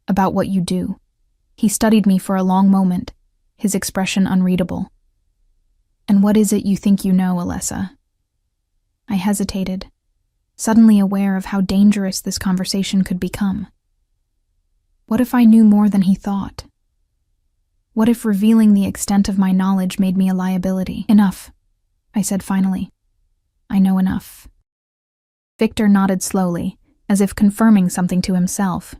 about what you do. He studied me for a long moment, his expression unreadable. And what is it you think you know, Alessa? I hesitated, suddenly aware of how dangerous this conversation could become. What if I knew more than he thought? What if revealing the extent of my knowledge made me a liability? Enough, I said finally. I know enough. Victor nodded slowly, as if confirming something to himself.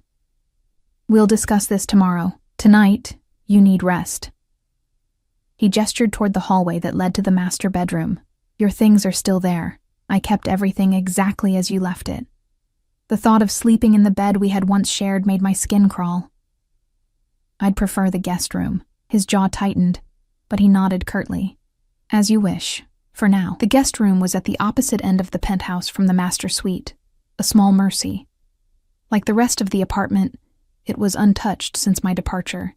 We'll discuss this tomorrow. Tonight, you need rest. He gestured toward the hallway that led to the master bedroom. Your things are still there. I kept everything exactly as you left it. The thought of sleeping in the bed we had once shared made my skin crawl. I'd prefer the guest room. His jaw tightened, but he nodded curtly. As you wish, for now. The guest room was at the opposite end of the penthouse from the master suite, a small mercy. Like the rest of the apartment, it was untouched since my departure.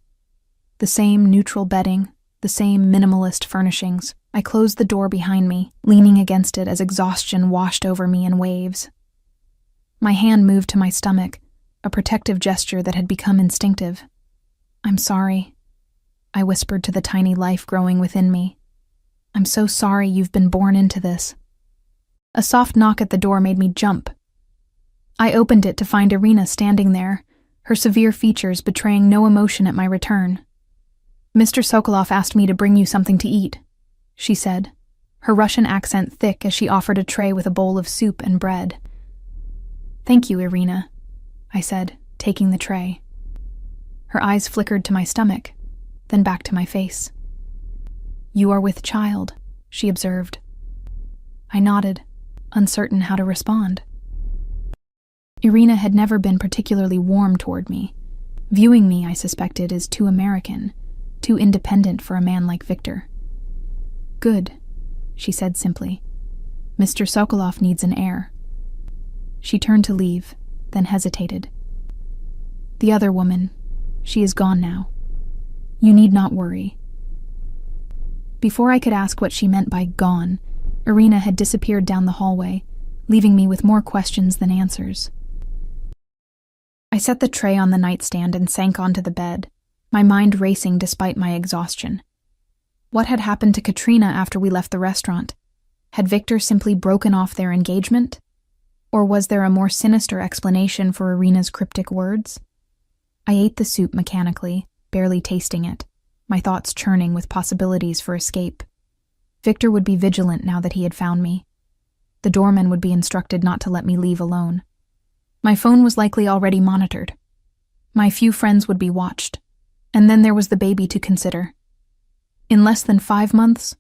The same neutral bedding, the same minimalist furnishings. I closed the door behind me, leaning against it as exhaustion washed over me in waves. My hand moved to my stomach, a protective gesture that had become instinctive. I'm sorry, I whispered to the tiny life growing within me. I'm so sorry you've been born into this. A soft knock at the door made me jump. I opened it to find Irina standing there, her severe features betraying no emotion at my return. Mr. Sokolov asked me to bring you something to eat, she said, her Russian accent thick as she offered a tray with a bowl of soup and bread. Thank you, Irina, I said, taking the tray. Her eyes flickered to my stomach, then back to my face. You are with child, she observed. I nodded, uncertain how to respond. Irina had never been particularly warm toward me. Viewing me, I suspected, as too American, too independent for a man like Victor. Good, she said simply. Mr. Sokolov needs an heir. She turned to leave, then hesitated. The other woman, she is gone now. You need not worry. Before I could ask what she meant by gone, Irina had disappeared down the hallway, leaving me with more questions than answers. I set the tray on the nightstand and sank onto the bed, my mind racing despite my exhaustion. What had happened to Katrina after we left the restaurant? Had Victor simply broken off their engagement? Or was there a more sinister explanation for Irina's cryptic words? I ate the soup mechanically, barely tasting it, my thoughts churning with possibilities for escape. Victor would be vigilant now that he had found me. The doorman would be instructed not to let me leave alone. My phone was likely already monitored. My few friends would be watched. And then there was the baby to consider. In less than 5 months,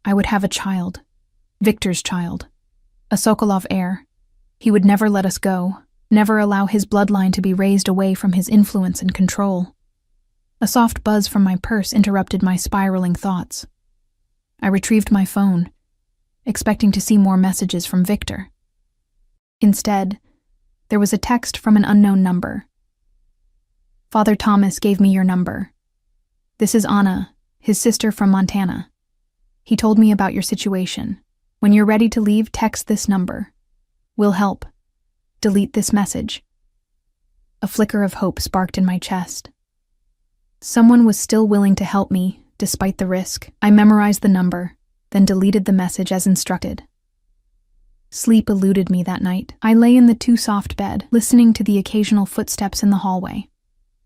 I would have a child. Victor's child. A Sokolov heir. He would never let us go, never allow his bloodline to be raised away from his influence and control. A soft buzz from my purse interrupted my spiraling thoughts. I retrieved my phone, expecting to see more messages from Victor. Instead, there was a text from an unknown number. Father Thomas gave me your number. This is Anna, his sister from Montana. He told me about your situation. When you're ready to leave, text this number. We'll help. Delete this message. A flicker of hope sparked in my chest. Someone was still willing to help me, despite the risk. I memorized the number, then deleted the message as instructed. Sleep eluded me that night. I lay in the too-soft bed, listening to the occasional footsteps in the hallway.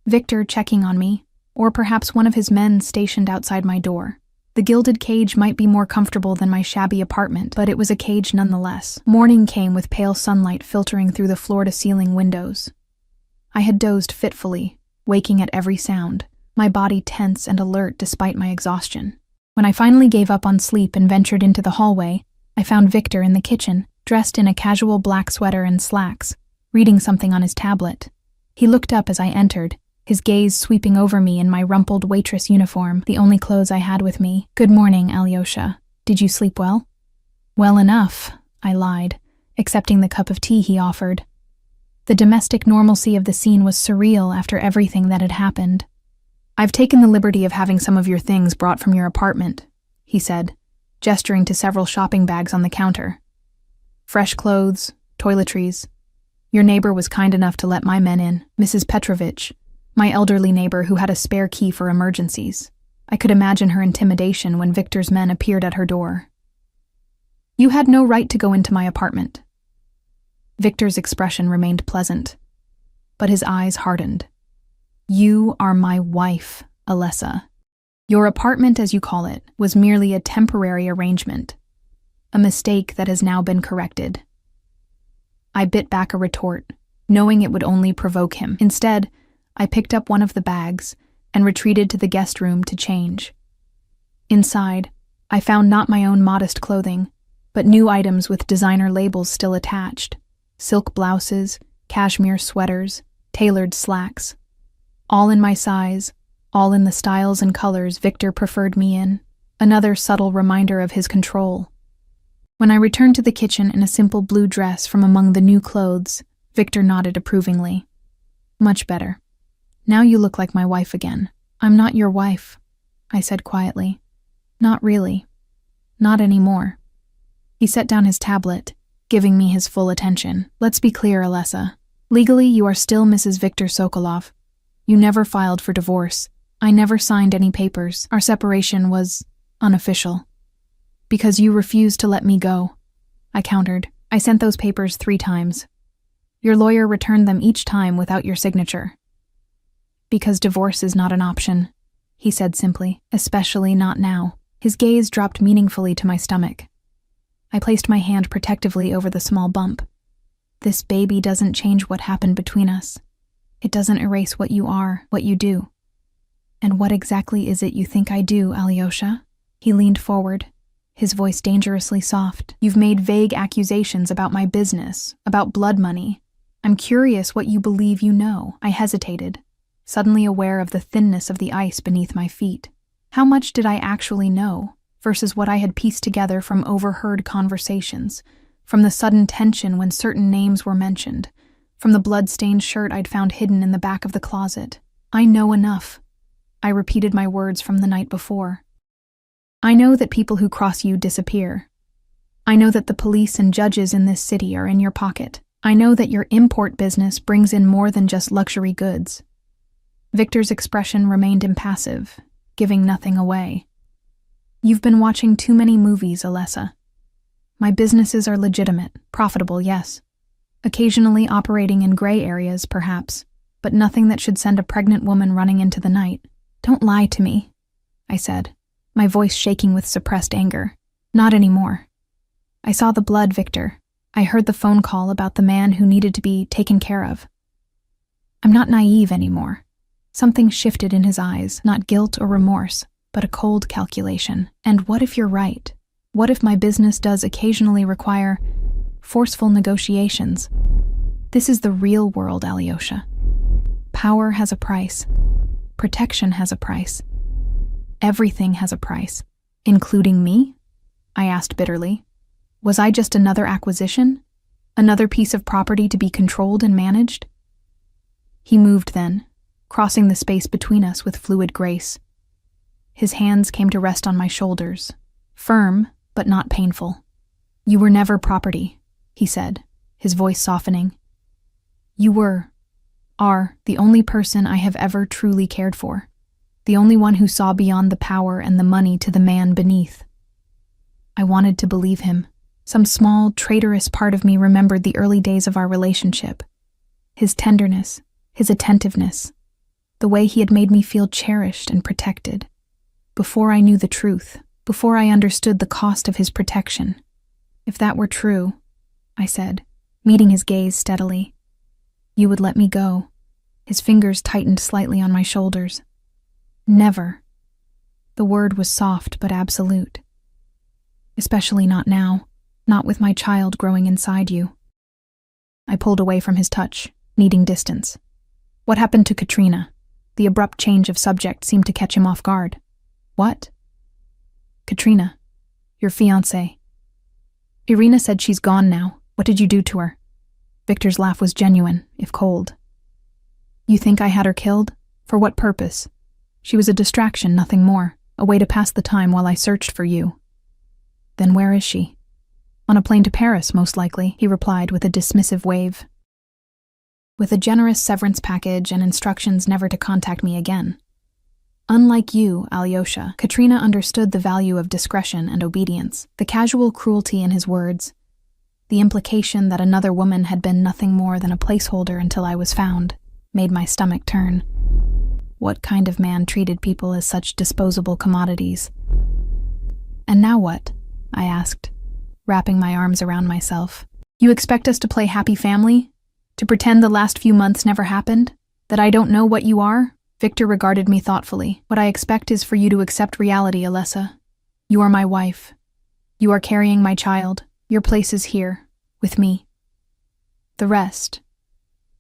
Victor checking on me, or perhaps one of his men stationed outside my door. The gilded cage might be more comfortable than my shabby apartment, but it was a cage nonetheless. Morning came with pale sunlight filtering through the floor-to-ceiling windows. I had dozed fitfully, waking at every sound, my body tense and alert despite my exhaustion. When I finally gave up on sleep and ventured into the hallway, I found Victor in the kitchen, dressed in a casual black sweater and slacks, reading something on his tablet. He looked up as I entered, his gaze sweeping over me in my rumpled waitress uniform, the only clothes I had with me. "Good morning, Alyosha. Did you sleep well?" "Well enough," I lied, accepting the cup of tea he offered. The domestic normalcy of the scene was surreal after everything that had happened. "I've taken the liberty of having some of your things brought from your apartment," he said, gesturing to several shopping bags on the counter. "Fresh clothes, toiletries. Your neighbor was kind enough to let my men in, Mrs. Petrovich, my elderly neighbor who had a spare key for emergencies. I could imagine her intimidation when Victor's men appeared at her door. You had no right to go into my apartment." Victor's expression remained pleasant, but his eyes hardened. "You are my wife, Alessa. Your apartment, as you call it, was merely a temporary arrangement, a mistake that has now been corrected." I bit back a retort, knowing it would only provoke him. Instead, I picked up one of the bags and retreated to the guest room to change. Inside, I found not my own modest clothing, but new items with designer labels still attached: silk blouses, cashmere sweaters, tailored slacks. All in my size, all in the styles and colors Victor preferred me in, another subtle reminder of his control. When I returned to the kitchen in a simple blue dress from among the new clothes, Victor nodded approvingly. "Much better. Now you look like my wife again." "I'm not your wife," I said quietly. "Not really. Not anymore." He set down his tablet, giving me his full attention. "Let's be clear, Alessa. Legally, you are still Mrs. Victor Sokolov. You never filed for divorce. I never signed any papers. Our separation was unofficial. Because you refused to let me go," I countered. "I sent those papers 3 times. Your lawyer returned them each time without your signature." "Because divorce is not an option," he said simply, "especially not now." His gaze dropped meaningfully to my stomach. I placed my hand protectively over the small bump. "This baby doesn't change what happened between us. It doesn't erase what you are, what you do." "And what exactly is it you think I do, Alyosha?" He leaned forward, his voice dangerously soft. "You've made vague accusations about my business, about blood money. I'm curious what you believe you know." I hesitated, suddenly aware of the thinness of the ice beneath my feet. How much did I actually know, versus what I had pieced together from overheard conversations, from the sudden tension when certain names were mentioned, from the blood-stained shirt I'd found hidden in the back of the closet? "I know enough." I repeated my words from the night before. "I know that people who cross you disappear. I know that the police and judges in this city are in your pocket. I know that your import business brings in more than just luxury goods." Victor's expression remained impassive, giving nothing away. "You've been watching too many movies, Alessa. My businesses are legitimate, profitable, yes. Occasionally operating in gray areas, perhaps, but nothing that should send a pregnant woman running into the night." "Don't lie to me," I said, my voice shaking with suppressed anger. "Not anymore. I saw the blood, Victor. I heard the phone call about the man who needed to be taken care of. I'm not naive anymore." Something shifted in his eyes, not guilt or remorse, but a cold calculation. "And what if you're right? What if my business does occasionally require forceful negotiations? This is the real world, Alyosha. Power has a price. Protection has a price. Everything has a price. Including me?" I asked bitterly. Was I just another acquisition? Another piece of property to be controlled and managed? He moved then, crossing the space between us with fluid grace. His hands came to rest on my shoulders, firm but not painful. "You were never property," he said, his voice softening. "You are the only person I have ever truly cared for, the only one who saw beyond the power and the money to the man beneath." I wanted to believe him. Some small, traitorous part of me remembered the early days of our relationship. His tenderness, his attentiveness, the way he had made me feel cherished and protected. Before I knew the truth, before I understood the cost of his protection. "If that were true," I said, meeting his gaze steadily, "you would let me go." His fingers tightened slightly on my shoulders. Never. The word was soft but absolute. Especially not now, not with my child growing inside you. I pulled away from his touch, needing distance. What happened to Katrina? The abrupt change of subject seemed to catch him off guard. What? Katrina, your fiancée. Irina said she's gone now. What did you do to her? Victor's laugh was genuine, if cold. You think I had her killed? For what purpose? She was a distraction, nothing more, a way to pass the time while I searched for you. Then where is she? On a plane to Paris, most likely, he replied with a dismissive wave. With a generous severance package and instructions never to contact me again. Unlike you, Alyosha, Katrina understood the value of discretion and obedience, the casual cruelty in his words, the implication that another woman had been nothing more than a placeholder until I was found, made my stomach turn. What kind of man treated people as such disposable commodities? And now what? I asked, wrapping my arms around myself. You expect us to play happy family? To pretend the last few months never happened? That I don't know what you are? Victor regarded me thoughtfully. What I expect is for you to accept reality, Alessa. You are my wife. You are carrying my child. Your place is here, with me. The rest,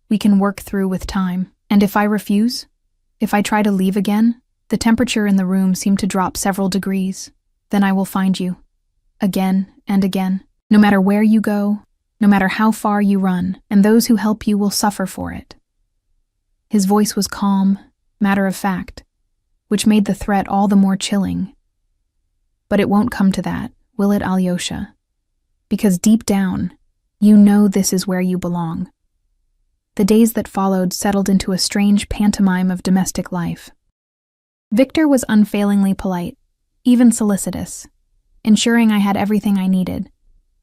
we can work through with time. And if I refuse? If I try to leave again? The temperature in the room seemed to drop several degrees. Then I will find you. Again and again. No matter where you go, no matter how far you run, and those who help you will suffer for it. His voice was calm, matter of fact, which made the threat all the more chilling. But it won't come to that, will it, Alyosha? Because deep down, you know this is where you belong. The days that followed settled into a strange pantomime of domestic life. Victor was unfailingly polite, even solicitous, ensuring I had everything I needed,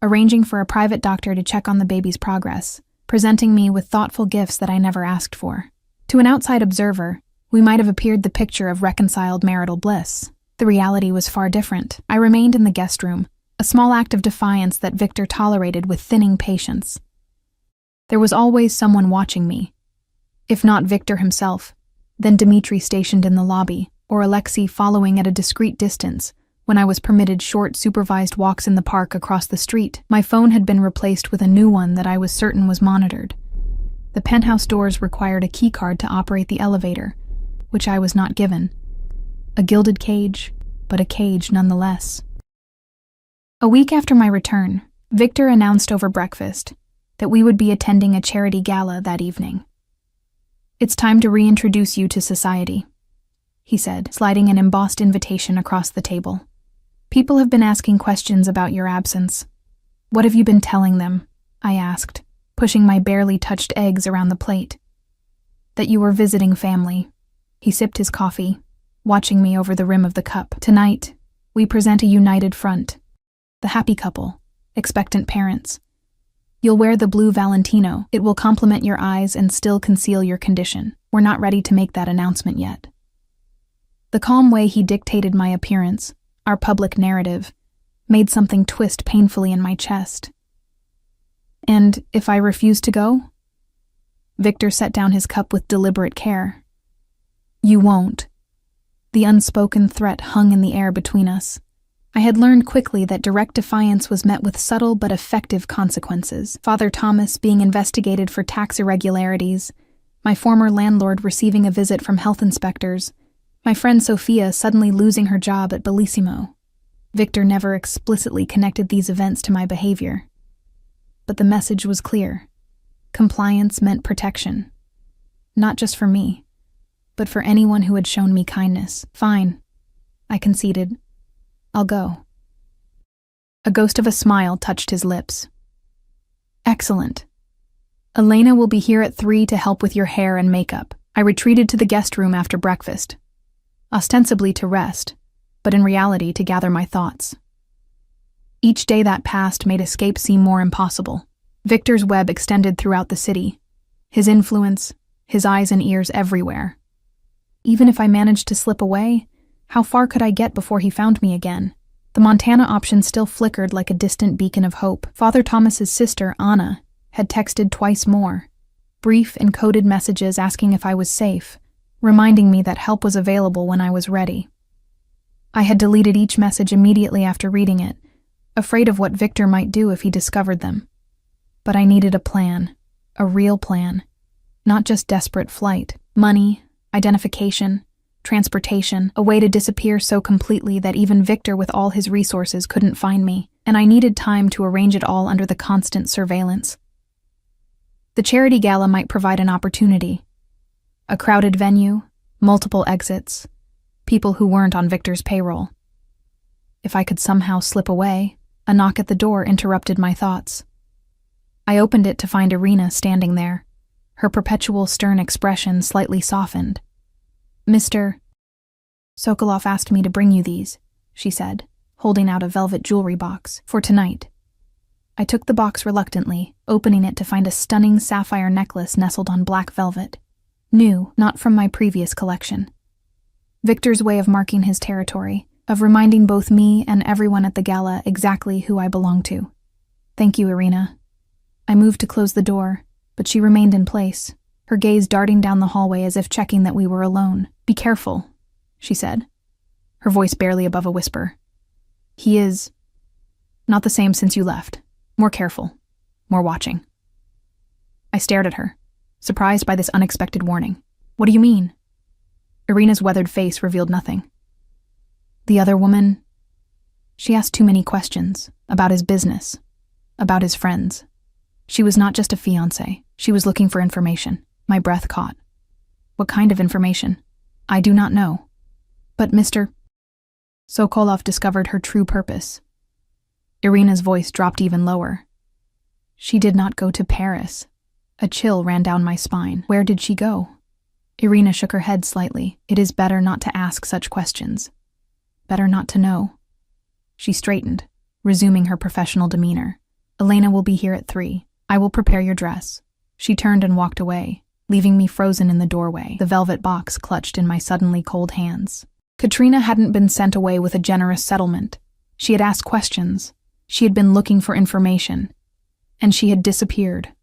arranging for a private doctor to check on the baby's progress, presenting me with thoughtful gifts that I never asked for. To an outside observer, we might have appeared the picture of reconciled marital bliss. The reality was far different. I remained in the guest room, a small act of defiance that Victor tolerated with thinning patience. There was always someone watching me. If not Victor himself, then Dmitri stationed in the lobby, or Alexei following at a discreet distance. When I was permitted short, supervised walks in the park across the street, my phone had been replaced with a new one that I was certain was monitored. The penthouse doors required a keycard to operate the elevator, which I was not given. A gilded cage, but a cage nonetheless. A week after my return, Victor announced over breakfast that we would be attending a charity gala that evening. It's time to reintroduce you to society, he said, sliding an embossed invitation across the table. People have been asking questions about your absence. What have you been telling them? I asked, pushing my barely touched eggs around the plate. That you were visiting family. He sipped his coffee, watching me over the rim of the cup. Tonight, we present a united front. The happy couple, expectant parents. You'll wear the blue Valentino. It will complement your eyes and still conceal your condition. We're not ready to make that announcement yet. The calm way he dictated my appearance, our public narrative, made something twist painfully in my chest. And if I refuse to go? Victor set down his cup with deliberate care. You won't. The unspoken threat hung in the air between us. I had learned quickly that direct defiance was met with subtle but effective consequences. Father Thomas being investigated for tax irregularities, my former landlord receiving a visit from health inspectors, my friend Sophia suddenly losing her job at Bellissimo. Victor never explicitly connected these events to my behavior. But the message was clear. Compliance meant protection. Not just for me, but for anyone who had shown me kindness. Fine, I conceded. I'll go. A ghost of a smile touched his lips. Excellent. Elena will be here at 3 to help with your hair and makeup. I retreated to the guest room after breakfast, ostensibly to rest, but in reality to gather my thoughts. Each day that passed made escape seem more impossible. Victor's web extended throughout the city, his influence, his eyes and ears everywhere. Even if I managed to slip away, how far could I get before he found me again? The Montana option still flickered like a distant beacon of hope. Father Thomas's sister, Anna, had texted twice more, brief, encoded messages asking if I was safe, reminding me that help was available when I was ready. I had deleted each message immediately after reading it, afraid of what Victor might do if he discovered them. But I needed a plan, a real plan, not just desperate flight. Money, identification, transportation, a way to disappear so completely that even Victor with all his resources couldn't find me, and I needed time to arrange it all under the constant surveillance. The charity gala might provide an opportunity. A crowded venue, multiple exits, people who weren't on Victor's payroll. If I could somehow slip away, a knock at the door interrupted my thoughts. I opened it to find Irina standing there, her perpetual stern expression slightly softened. "Mr. Sokolov asked me to bring you these," she said, holding out a velvet jewelry box, "for tonight." I took the box reluctantly, opening it to find a stunning sapphire necklace nestled on black velvet. New, not from my previous collection. Victor's way of marking his territory, of reminding both me and everyone at the gala exactly who I belong to. "Thank you, Irina." I moved to close the door, but she remained in place, her gaze darting down the hallway as if checking that we were alone. "Be careful," she said, her voice barely above a whisper. "He is not the same since you left. More careful, more watching." I stared at her, surprised by this unexpected warning. "What do you mean?" Irina's weathered face revealed nothing. "The other woman?" She asked too many questions, about his business, about his friends. She was not just a fiancée, she was looking for information. My breath caught. "What kind of information?" "I do not know. But Mr. Sokolov discovered her true purpose." Irina's voice dropped even lower. "She did not go to Paris." A chill ran down my spine. "Where did she go?" Irina shook her head slightly. "It is better not to ask such questions. Better not to know." She straightened, resuming her professional demeanor. "Elena will be here at 3. I will prepare your dress." She turned and walked away, leaving me frozen in the doorway, the velvet box clutched in my suddenly cold hands. Katrina hadn't been sent away with a generous settlement. She had asked questions. She had been looking for information. And she had disappeared.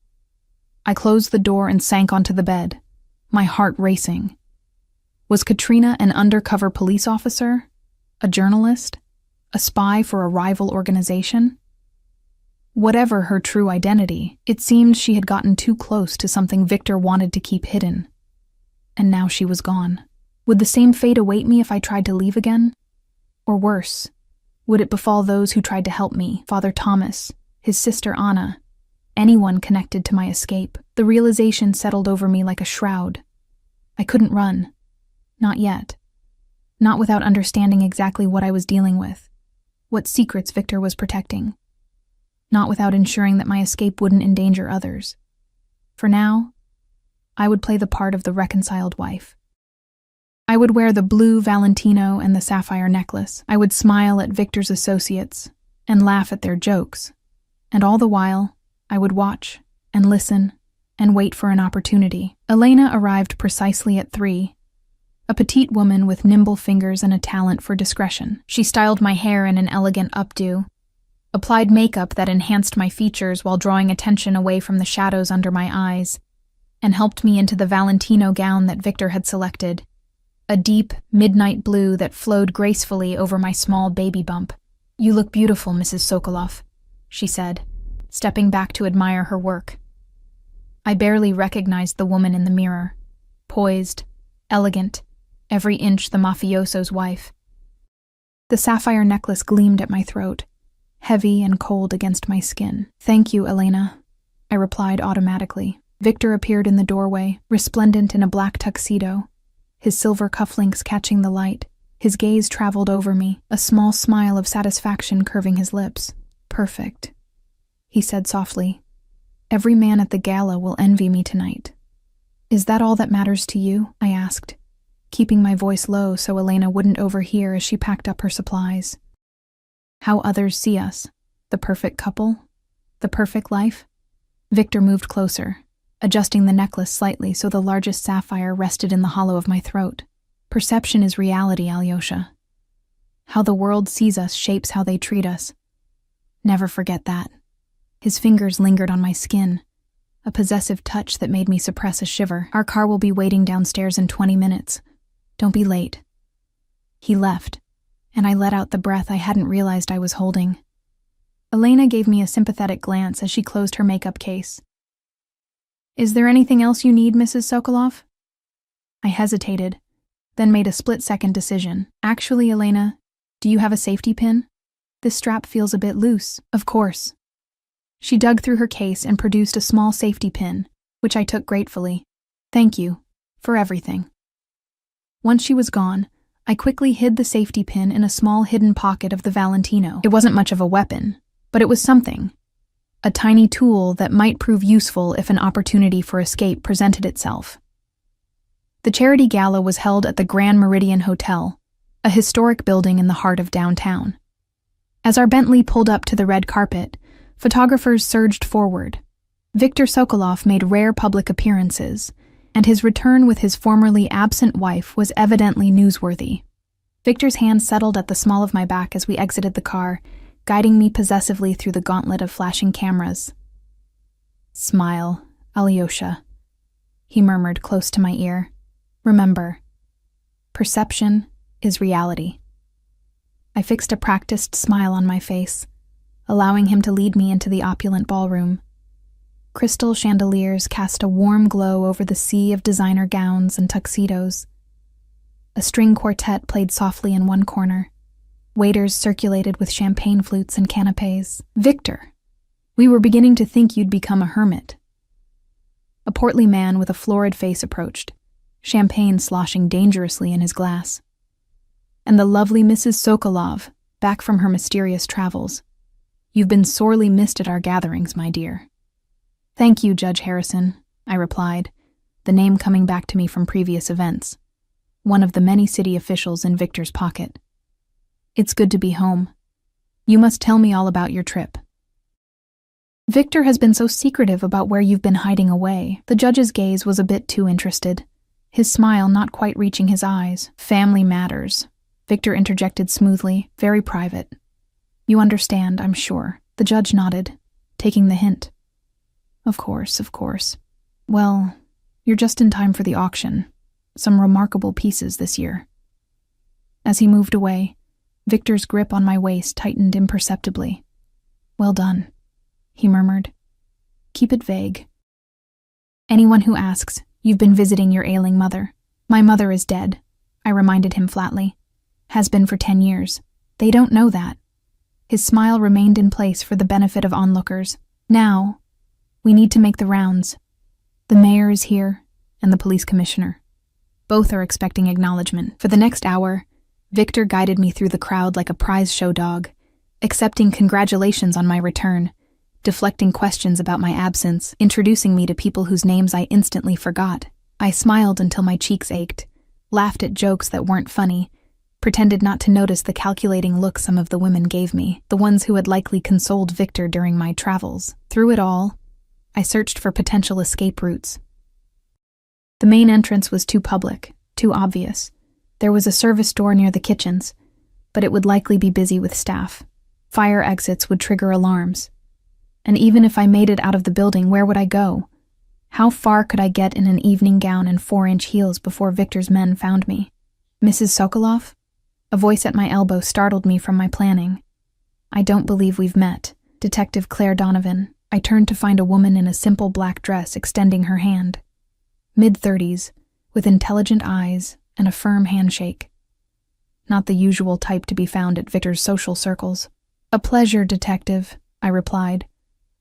I closed the door and sank onto the bed, my heart racing. Was Katrina an undercover police officer? A journalist? A spy for a rival organization? Whatever her true identity, it seemed she had gotten too close to something Victor wanted to keep hidden. And now she was gone. Would the same fate await me if I tried to leave again? Or worse, would it befall those who tried to help me, Father Thomas, his sister Anna, anyone connected to my escape? The realization settled over me like a shroud. I couldn't run. Not yet. Not without understanding exactly what I was dealing with, what secrets Victor was protecting. Not without ensuring that my escape wouldn't endanger others. For now, I would play the part of the reconciled wife. I would wear the blue Valentino and the sapphire necklace. I would smile at Victor's associates and laugh at their jokes. And all the while, I would watch and listen and wait for an opportunity. Elena arrived precisely at 3, a petite woman with nimble fingers and a talent for discretion. She styled my hair in an elegant updo, applied makeup that enhanced my features while drawing attention away from the shadows under my eyes, and helped me into the Valentino gown that Victor had selected, a deep, midnight blue that flowed gracefully over my small baby bump. "You look beautiful, Mrs. Sokolov," she said, stepping back to admire her work. I barely recognized the woman in the mirror, poised, elegant, every inch the mafioso's wife. The sapphire necklace gleamed at my throat, heavy and cold against my skin. "Thank you, Elena," I replied automatically. Victor appeared in the doorway, resplendent in a black tuxedo, his silver cufflinks catching the light. His gaze traveled over me, a small smile of satisfaction curving his lips. "Perfect," he said softly. "Every man at the gala will envy me tonight." "Is that all that matters to you?" I asked, keeping my voice low so Elena wouldn't overhear as she packed up her supplies. "How others see us, the perfect couple, the perfect life?" Victor moved closer, adjusting the necklace slightly so the largest sapphire rested in the hollow of my throat. "Perception is reality, Alyosha. How the world sees us shapes how they treat us. Never forget that." His fingers lingered on my skin, a possessive touch that made me suppress a shiver. "Our car will be waiting downstairs in 20 minutes. Don't be late." He left, and I let out the breath I hadn't realized I was holding. Elena gave me a sympathetic glance as she closed her makeup case. "Is there anything else you need, Mrs. Sokolov?" I hesitated, then made a split-second decision. "Actually, Elena, do you have a safety pin? This strap feels a bit loose." "Of course." She dug through her case and produced a small safety pin, which I took gratefully. "Thank you for everything." Once she was gone, I quickly hid the safety pin in a small hidden pocket of the Valentino. It wasn't much of a weapon, but it was something. A tiny tool that might prove useful if an opportunity for escape presented itself. The charity gala was held at the Grand Meridian Hotel, a historic building in the heart of downtown. As our Bentley pulled up to the red carpet, photographers surged forward. Viktor Sokolov made rare public appearances, and his return with his formerly absent wife was evidently newsworthy. Victor's hand settled at the small of my back as we exited the car, guiding me possessively through the gauntlet of flashing cameras. "Smile, Alyosha," he murmured close to my ear. "Remember, perception is reality." I fixed a practiced smile on my face, allowing him to lead me into the opulent ballroom. Crystal chandeliers cast a warm glow over the sea of designer gowns and tuxedos. A string quartet played softly in one corner. Waiters circulated with champagne flutes and canapes. "Victor, we were beginning to think you'd become a hermit." A portly man with a florid face approached, champagne sloshing dangerously in his glass. "And the lovely Mrs. Sokolov, back from her mysterious travels. You've been sorely missed at our gatherings, my dear." "Thank you, Judge Harrison," I replied, the name coming back to me from previous events, one of the many city officials in Victor's pocket. "It's good to be home. You must tell me all about your trip." "Victor has been so secretive about where you've been hiding away." The judge's gaze was a bit too interested, his smile not quite reaching his eyes. "Family matters," Victor interjected smoothly, "very private. You understand, I'm sure." The judge nodded, taking the hint. Of course. Well, you're just in time for the auction. Some remarkable pieces this year." As he moved away, Victor's grip on my waist tightened imperceptibly. "Well done," he murmured. "Keep it vague." "Anyone who asks, you've been visiting your ailing mother." "My mother is dead," I reminded him flatly. "Has been for 10 years. They don't know that." His smile remained in place for the benefit of onlookers. "Now, we need to make the rounds. The mayor is here, and the police commissioner. Both are expecting acknowledgement." For the next hour, Victor guided me through the crowd like a prize show dog, accepting congratulations on my return, deflecting questions about my absence, introducing me to people whose names I instantly forgot. I smiled until my cheeks ached, laughed at jokes that weren't funny, pretended not to notice the calculating look some of the women gave me, the ones who had likely consoled Victor during my travels. Through it all, I searched for potential escape routes. The main entrance was too public, too obvious. There was a service door near the kitchens, but it would likely be busy with staff. Fire exits would trigger alarms. And even if I made it out of the building, where would I go? How far could I get in an evening gown and 4-inch heels before Victor's men found me? "Mrs. Sokolov?" A voice at my elbow startled me from my planning. "I don't believe we've met." Detective Claire Donovan. I turned to find a woman in a simple black dress extending her hand. Mid-30s, with intelligent eyes and a firm handshake. Not the usual type to be found at Victor's social circles. "A pleasure, Detective," I replied,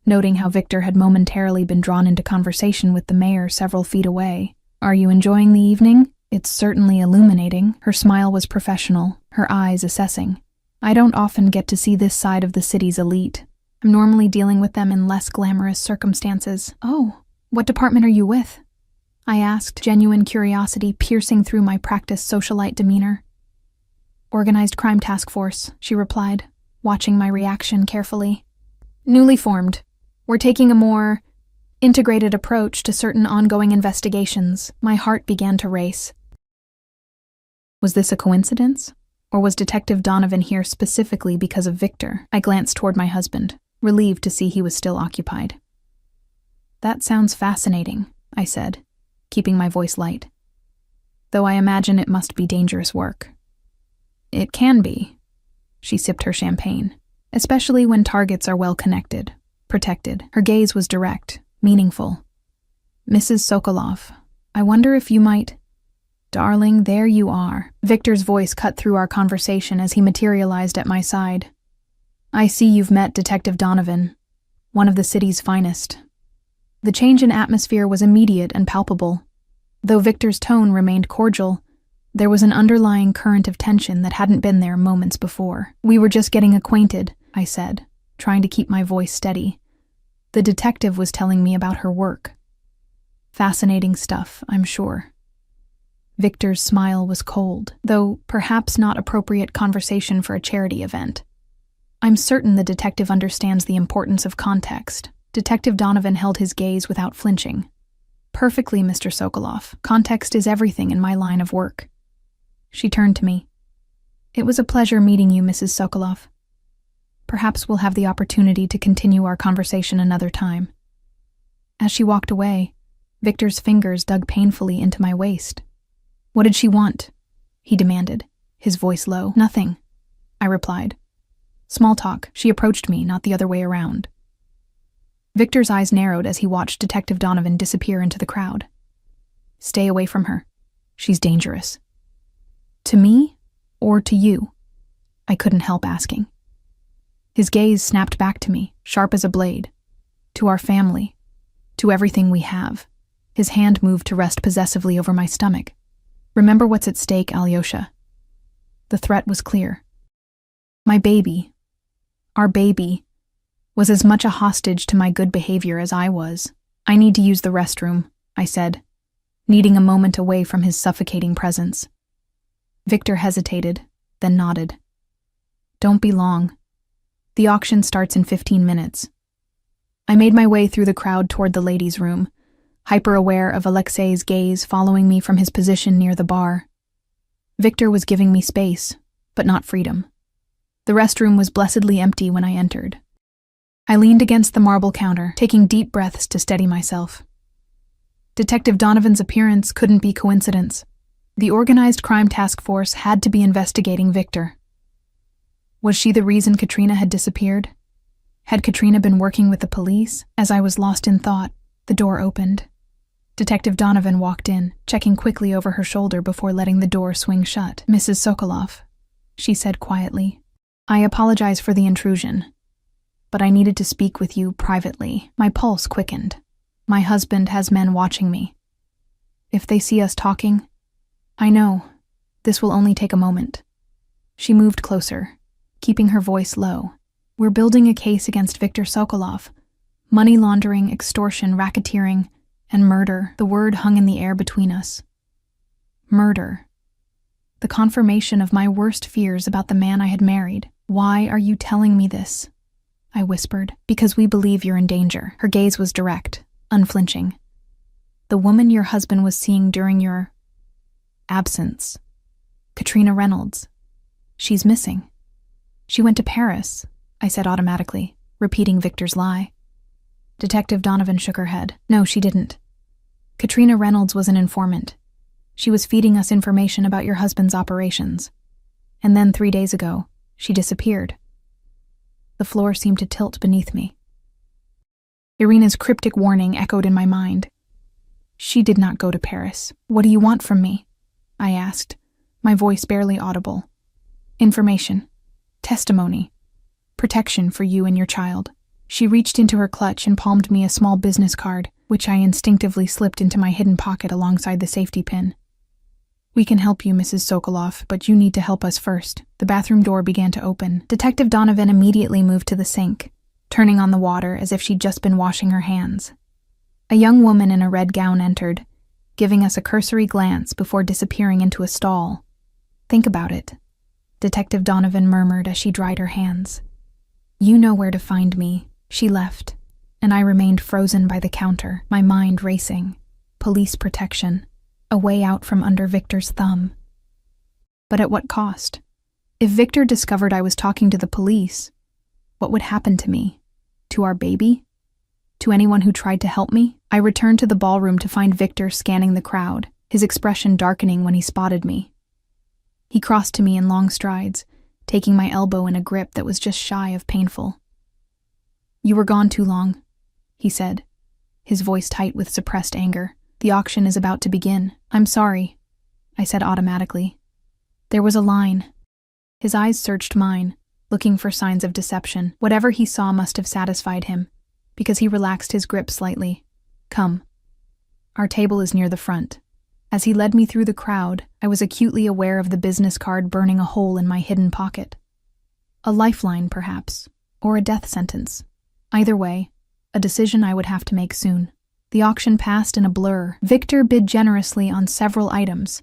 noting how Victor had momentarily been drawn into conversation with the mayor several feet away. "Are you enjoying the evening?" "It's certainly illuminating." Her smile was professional, her eyes assessing. "I don't often get to see this side of the city's elite. I'm normally dealing with them in less glamorous circumstances." "Oh, what department are you with?" I asked, genuine curiosity piercing through my practiced socialite demeanor. "Organized Crime Task Force," she replied, watching my reaction carefully. "Newly formed. We're taking a more integrated approach to certain ongoing investigations." My heart began to race. Was this a coincidence? Or was Detective Donovan here specifically because of Victor? I glanced toward my husband, relieved to see he was still occupied. That sounds fascinating, I said, keeping my voice light. Though I imagine it must be dangerous work. It can be. She sipped her champagne. Especially when targets are well connected, protected. Her gaze was direct, meaningful. Mrs. Sokolov, I wonder if you might... Darling, there you are. Victor's voice cut through our conversation as he materialized at my side. I see you've met Detective Donovan, one of the city's finest. The change in atmosphere was immediate and palpable. Though Victor's tone remained cordial, there was an underlying current of tension that hadn't been there moments before. We were just getting acquainted, I said, trying to keep my voice steady. The detective was telling me about her work. Fascinating stuff, I'm sure. Victor's smile was cold, though perhaps not appropriate conversation for a charity event. I'm certain the detective understands the importance of context. Detective Donovan held his gaze without flinching. Perfectly, Mr. Sokolov. Context is everything in my line of work. She turned to me. It was a pleasure meeting you, Mrs. Sokolov. Perhaps we'll have the opportunity to continue our conversation another time. As she walked away, Victor's fingers dug painfully into my waist. What did she want? He demanded, his voice low. Nothing, I replied. Small talk. She approached me, not the other way around. Victor's eyes narrowed as he watched Detective Donovan disappear into the crowd. Stay away from her. She's dangerous. To me or to you? I couldn't help asking. His gaze snapped back to me, sharp as a blade. To our family. To everything we have. His hand moved to rest possessively over my stomach. Remember what's at stake, Alyosha. The threat was clear. My baby, our baby, was as much a hostage to my good behavior as I was. I need to use the restroom, I said, needing a moment away from his suffocating presence. Victor hesitated, then nodded. Don't be long. The auction starts in 15 minutes. I made my way through the crowd toward the ladies' room, hyper-aware of Alexei's gaze following me from his position near the bar. Victor was giving me space, but not freedom. The restroom was blessedly empty when I entered. I leaned against the marble counter, taking deep breaths to steady myself. Detective Donovan's appearance couldn't be coincidence. The organized crime task force had to be investigating Victor. Was she the reason Katrina had disappeared? Had Katrina been working with the police? As I was lost in thought, the door opened. Detective Donovan walked in, checking quickly over her shoulder before letting the door swing shut. Mrs. Sokolov, she said quietly, I apologize for the intrusion, but I needed to speak with you privately. My pulse quickened. My husband has men watching me. If they see us talking, I know, this will only take a moment. She moved closer, keeping her voice low. We're building a case against Viktor Sokolov. Money laundering, extortion, racketeering, and murder. The word hung in the air between us. Murder. The confirmation of my worst fears about the man I had married. Why are you telling me this? I whispered. Because we believe you're in danger. Her gaze was direct, unflinching. The woman your husband was seeing during your absence. Katrina Reynolds. She's missing. She went to Paris, I said automatically, repeating Victor's lie. Detective Donovan shook her head. No, she didn't. Katrina Reynolds was an informant. She was feeding us information about your husband's operations. And then 3 days ago, she disappeared. The floor seemed to tilt beneath me. Irina's cryptic warning echoed in my mind. She did not go to Paris. What do you want from me? I asked, my voice barely audible. Information. Testimony. Protection for you and your child. She reached into her clutch and palmed me a small business card, which I instinctively slipped into my hidden pocket alongside the safety pin. We can help you, Mrs. Sokolov, but you need to help us first. The bathroom door began to open. Detective Donovan immediately moved to the sink, turning on the water as if she'd just been washing her hands. A young woman in a red gown entered, giving us a cursory glance before disappearing into a stall. Think about it, Detective Donovan murmured as she dried her hands. You know where to find me. She left, and I remained frozen by the counter, my mind racing. Police protection. A way out from under Victor's thumb. But at what cost? If Victor discovered I was talking to the police, what would happen to me? To our baby? To anyone who tried to help me? I returned to the ballroom to find Victor scanning the crowd, his expression darkening when he spotted me. He crossed to me in long strides, taking my elbow in a grip that was just shy of painful. "You were gone too long," he said, his voice tight with suppressed anger. "The auction is about to begin." "I'm sorry," I said automatically. There was a line. His eyes searched mine, looking for signs of deception. Whatever he saw must have satisfied him, because he relaxed his grip slightly. "Come. Our table is near the front." As he led me through the crowd, I was acutely aware of the business card burning a hole in my hidden pocket. A lifeline, perhaps, or a death sentence. Either way, a decision I would have to make soon. The auction passed in a blur. Victor bid generously on several items,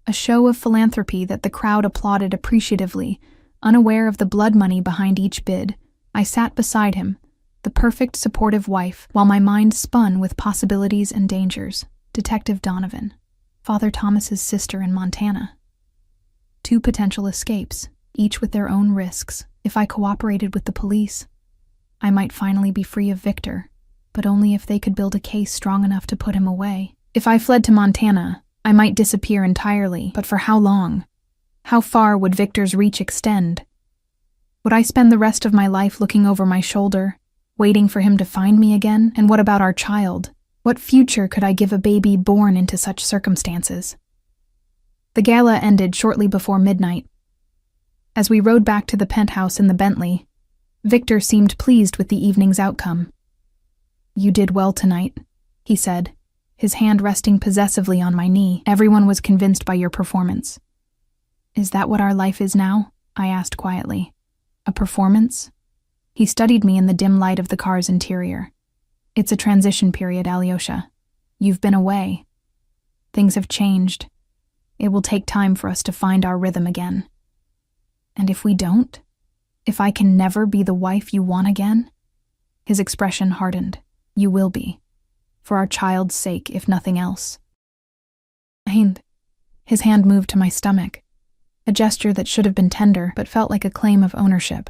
a show of philanthropy that the crowd applauded appreciatively. Unaware of the blood money behind each bid, I sat beside him, the perfect supportive wife, while my mind spun with possibilities and dangers. Detective Donovan, Father Thomas's sister in Montana. 2 potential escapes, each with their own risks. If I cooperated with the police, I might finally be free of Victor, but only if they could build a case strong enough to put him away. If I fled to Montana, I might disappear entirely, but for how long? How far would Victor's reach extend? Would I spend the rest of my life looking over my shoulder, waiting for him to find me again? And what about our child? What future could I give a baby born into such circumstances? The gala ended shortly before midnight. As we rode back to the penthouse in the Bentley, Victor seemed pleased with the evening's outcome. "You did well tonight," he said, his hand resting possessively on my knee. "Everyone was convinced by your performance." "Is that what our life is now?" I asked quietly. "A performance?" He studied me in the dim light of the car's interior. "It's a transition period, Alyosha. You've been away. Things have changed. It will take time for us to find our rhythm again. And if we don't? If I can never be the wife you want again?" His expression hardened. "You will be. For our child's sake, if nothing else." His hand moved to my stomach, a gesture that should have been tender but felt like a claim of ownership.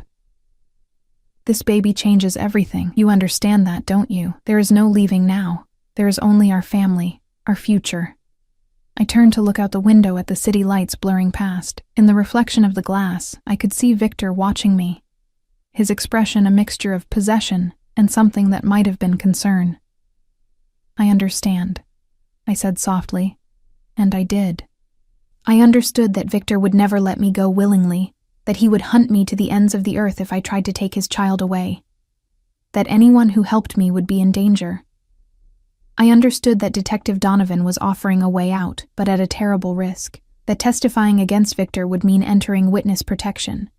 "This baby changes everything. You understand that, don't you? There is no leaving now. There is only our family, our future." I turned to look out the window at the city lights blurring past. In the reflection of the glass, I could see Victor watching me, his expression a mixture of possession and something that might have been concern. "I understand," I said softly, and I did. I understood that Victor would never let me go willingly, that he would hunt me to the ends of the earth if I tried to take his child away, that anyone who helped me would be in danger. I understood that Detective Donovan was offering a way out, but at a terrible risk, that testifying against Victor would mean entering witness protection,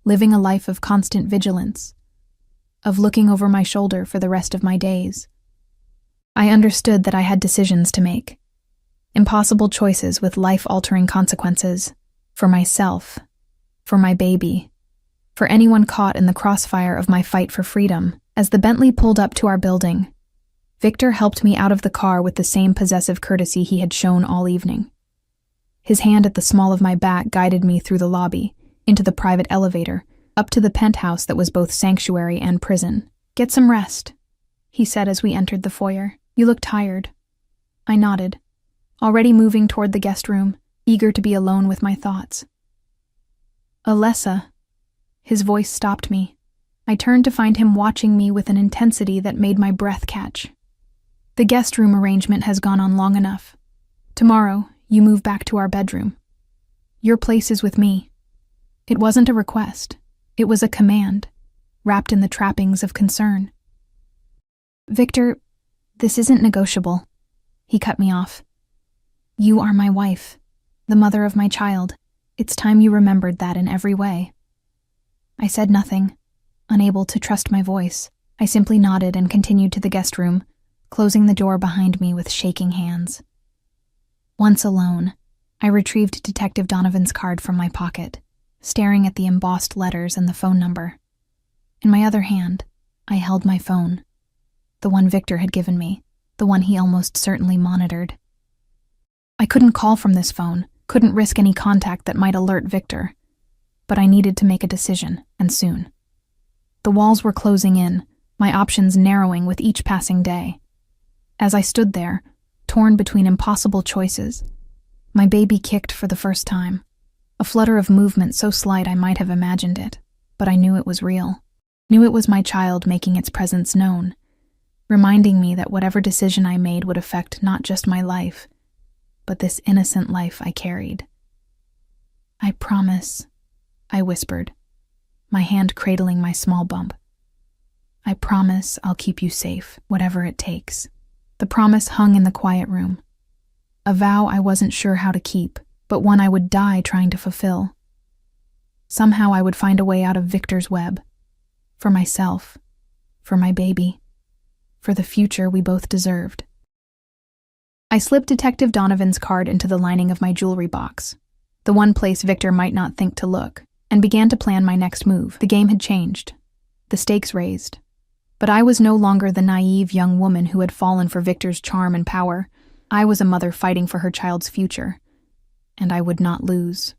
living a life of constant vigilance, of looking over my shoulder for the rest of my days. I understood that I had decisions to make, impossible choices with life-altering consequences, for myself, for my baby, for anyone caught in the crossfire of my fight for freedom. As the Bentley pulled up to our building, Victor helped me out of the car with the same possessive courtesy he had shown all evening. His hand at the small of my back guided me through the lobby, into the private elevator, up to the penthouse that was both sanctuary and prison. "Get some rest," he said as we entered the foyer. "You look tired." I nodded, already moving toward the guest room, eager to be alone with my thoughts. "Alessa." His voice stopped me. I turned to find him watching me with an intensity that made my breath catch. "The guest room arrangement has gone on long enough. Tomorrow, you move back to our bedroom. Your place is with me." It wasn't a request. It was a command, wrapped in the trappings of concern. "Victor, this isn't negotiable." He cut me off. "You are my wife, the mother of my child. It's time you remembered that in every way." I said nothing, unable to trust my voice. I simply nodded and continued to the guest room, closing the door behind me with shaking hands. Once alone, I retrieved Detective Donovan's card from my pocket, staring at the embossed letters and the phone number. In my other hand, I held my phone, the one Victor had given me, the one he almost certainly monitored. I couldn't call from this phone, couldn't risk any contact that might alert Victor, but I needed to make a decision, and soon. The walls were closing in, my options narrowing with each passing day. As I stood there, torn between impossible choices, my baby kicked for the first time. A flutter of movement so slight I might have imagined it, but I knew it was real. Knew it was my child making its presence known, reminding me that whatever decision I made would affect not just my life, but this innocent life I carried. "I promise," I whispered, my hand cradling my small bump. "I promise I'll keep you safe, whatever it takes." The promise hung in the quiet room. A vow I wasn't sure how to keep, but one I would die trying to fulfill. Somehow I would find a way out of Victor's web. For myself, for my baby, for the future we both deserved. I slipped Detective Donovan's card into the lining of my jewelry box, the one place Victor might not think to look, and began to plan my next move. The game had changed, the stakes raised. But I was no longer the naive young woman who had fallen for Victor's charm and power. I was a mother fighting for her child's future, and I would not lose.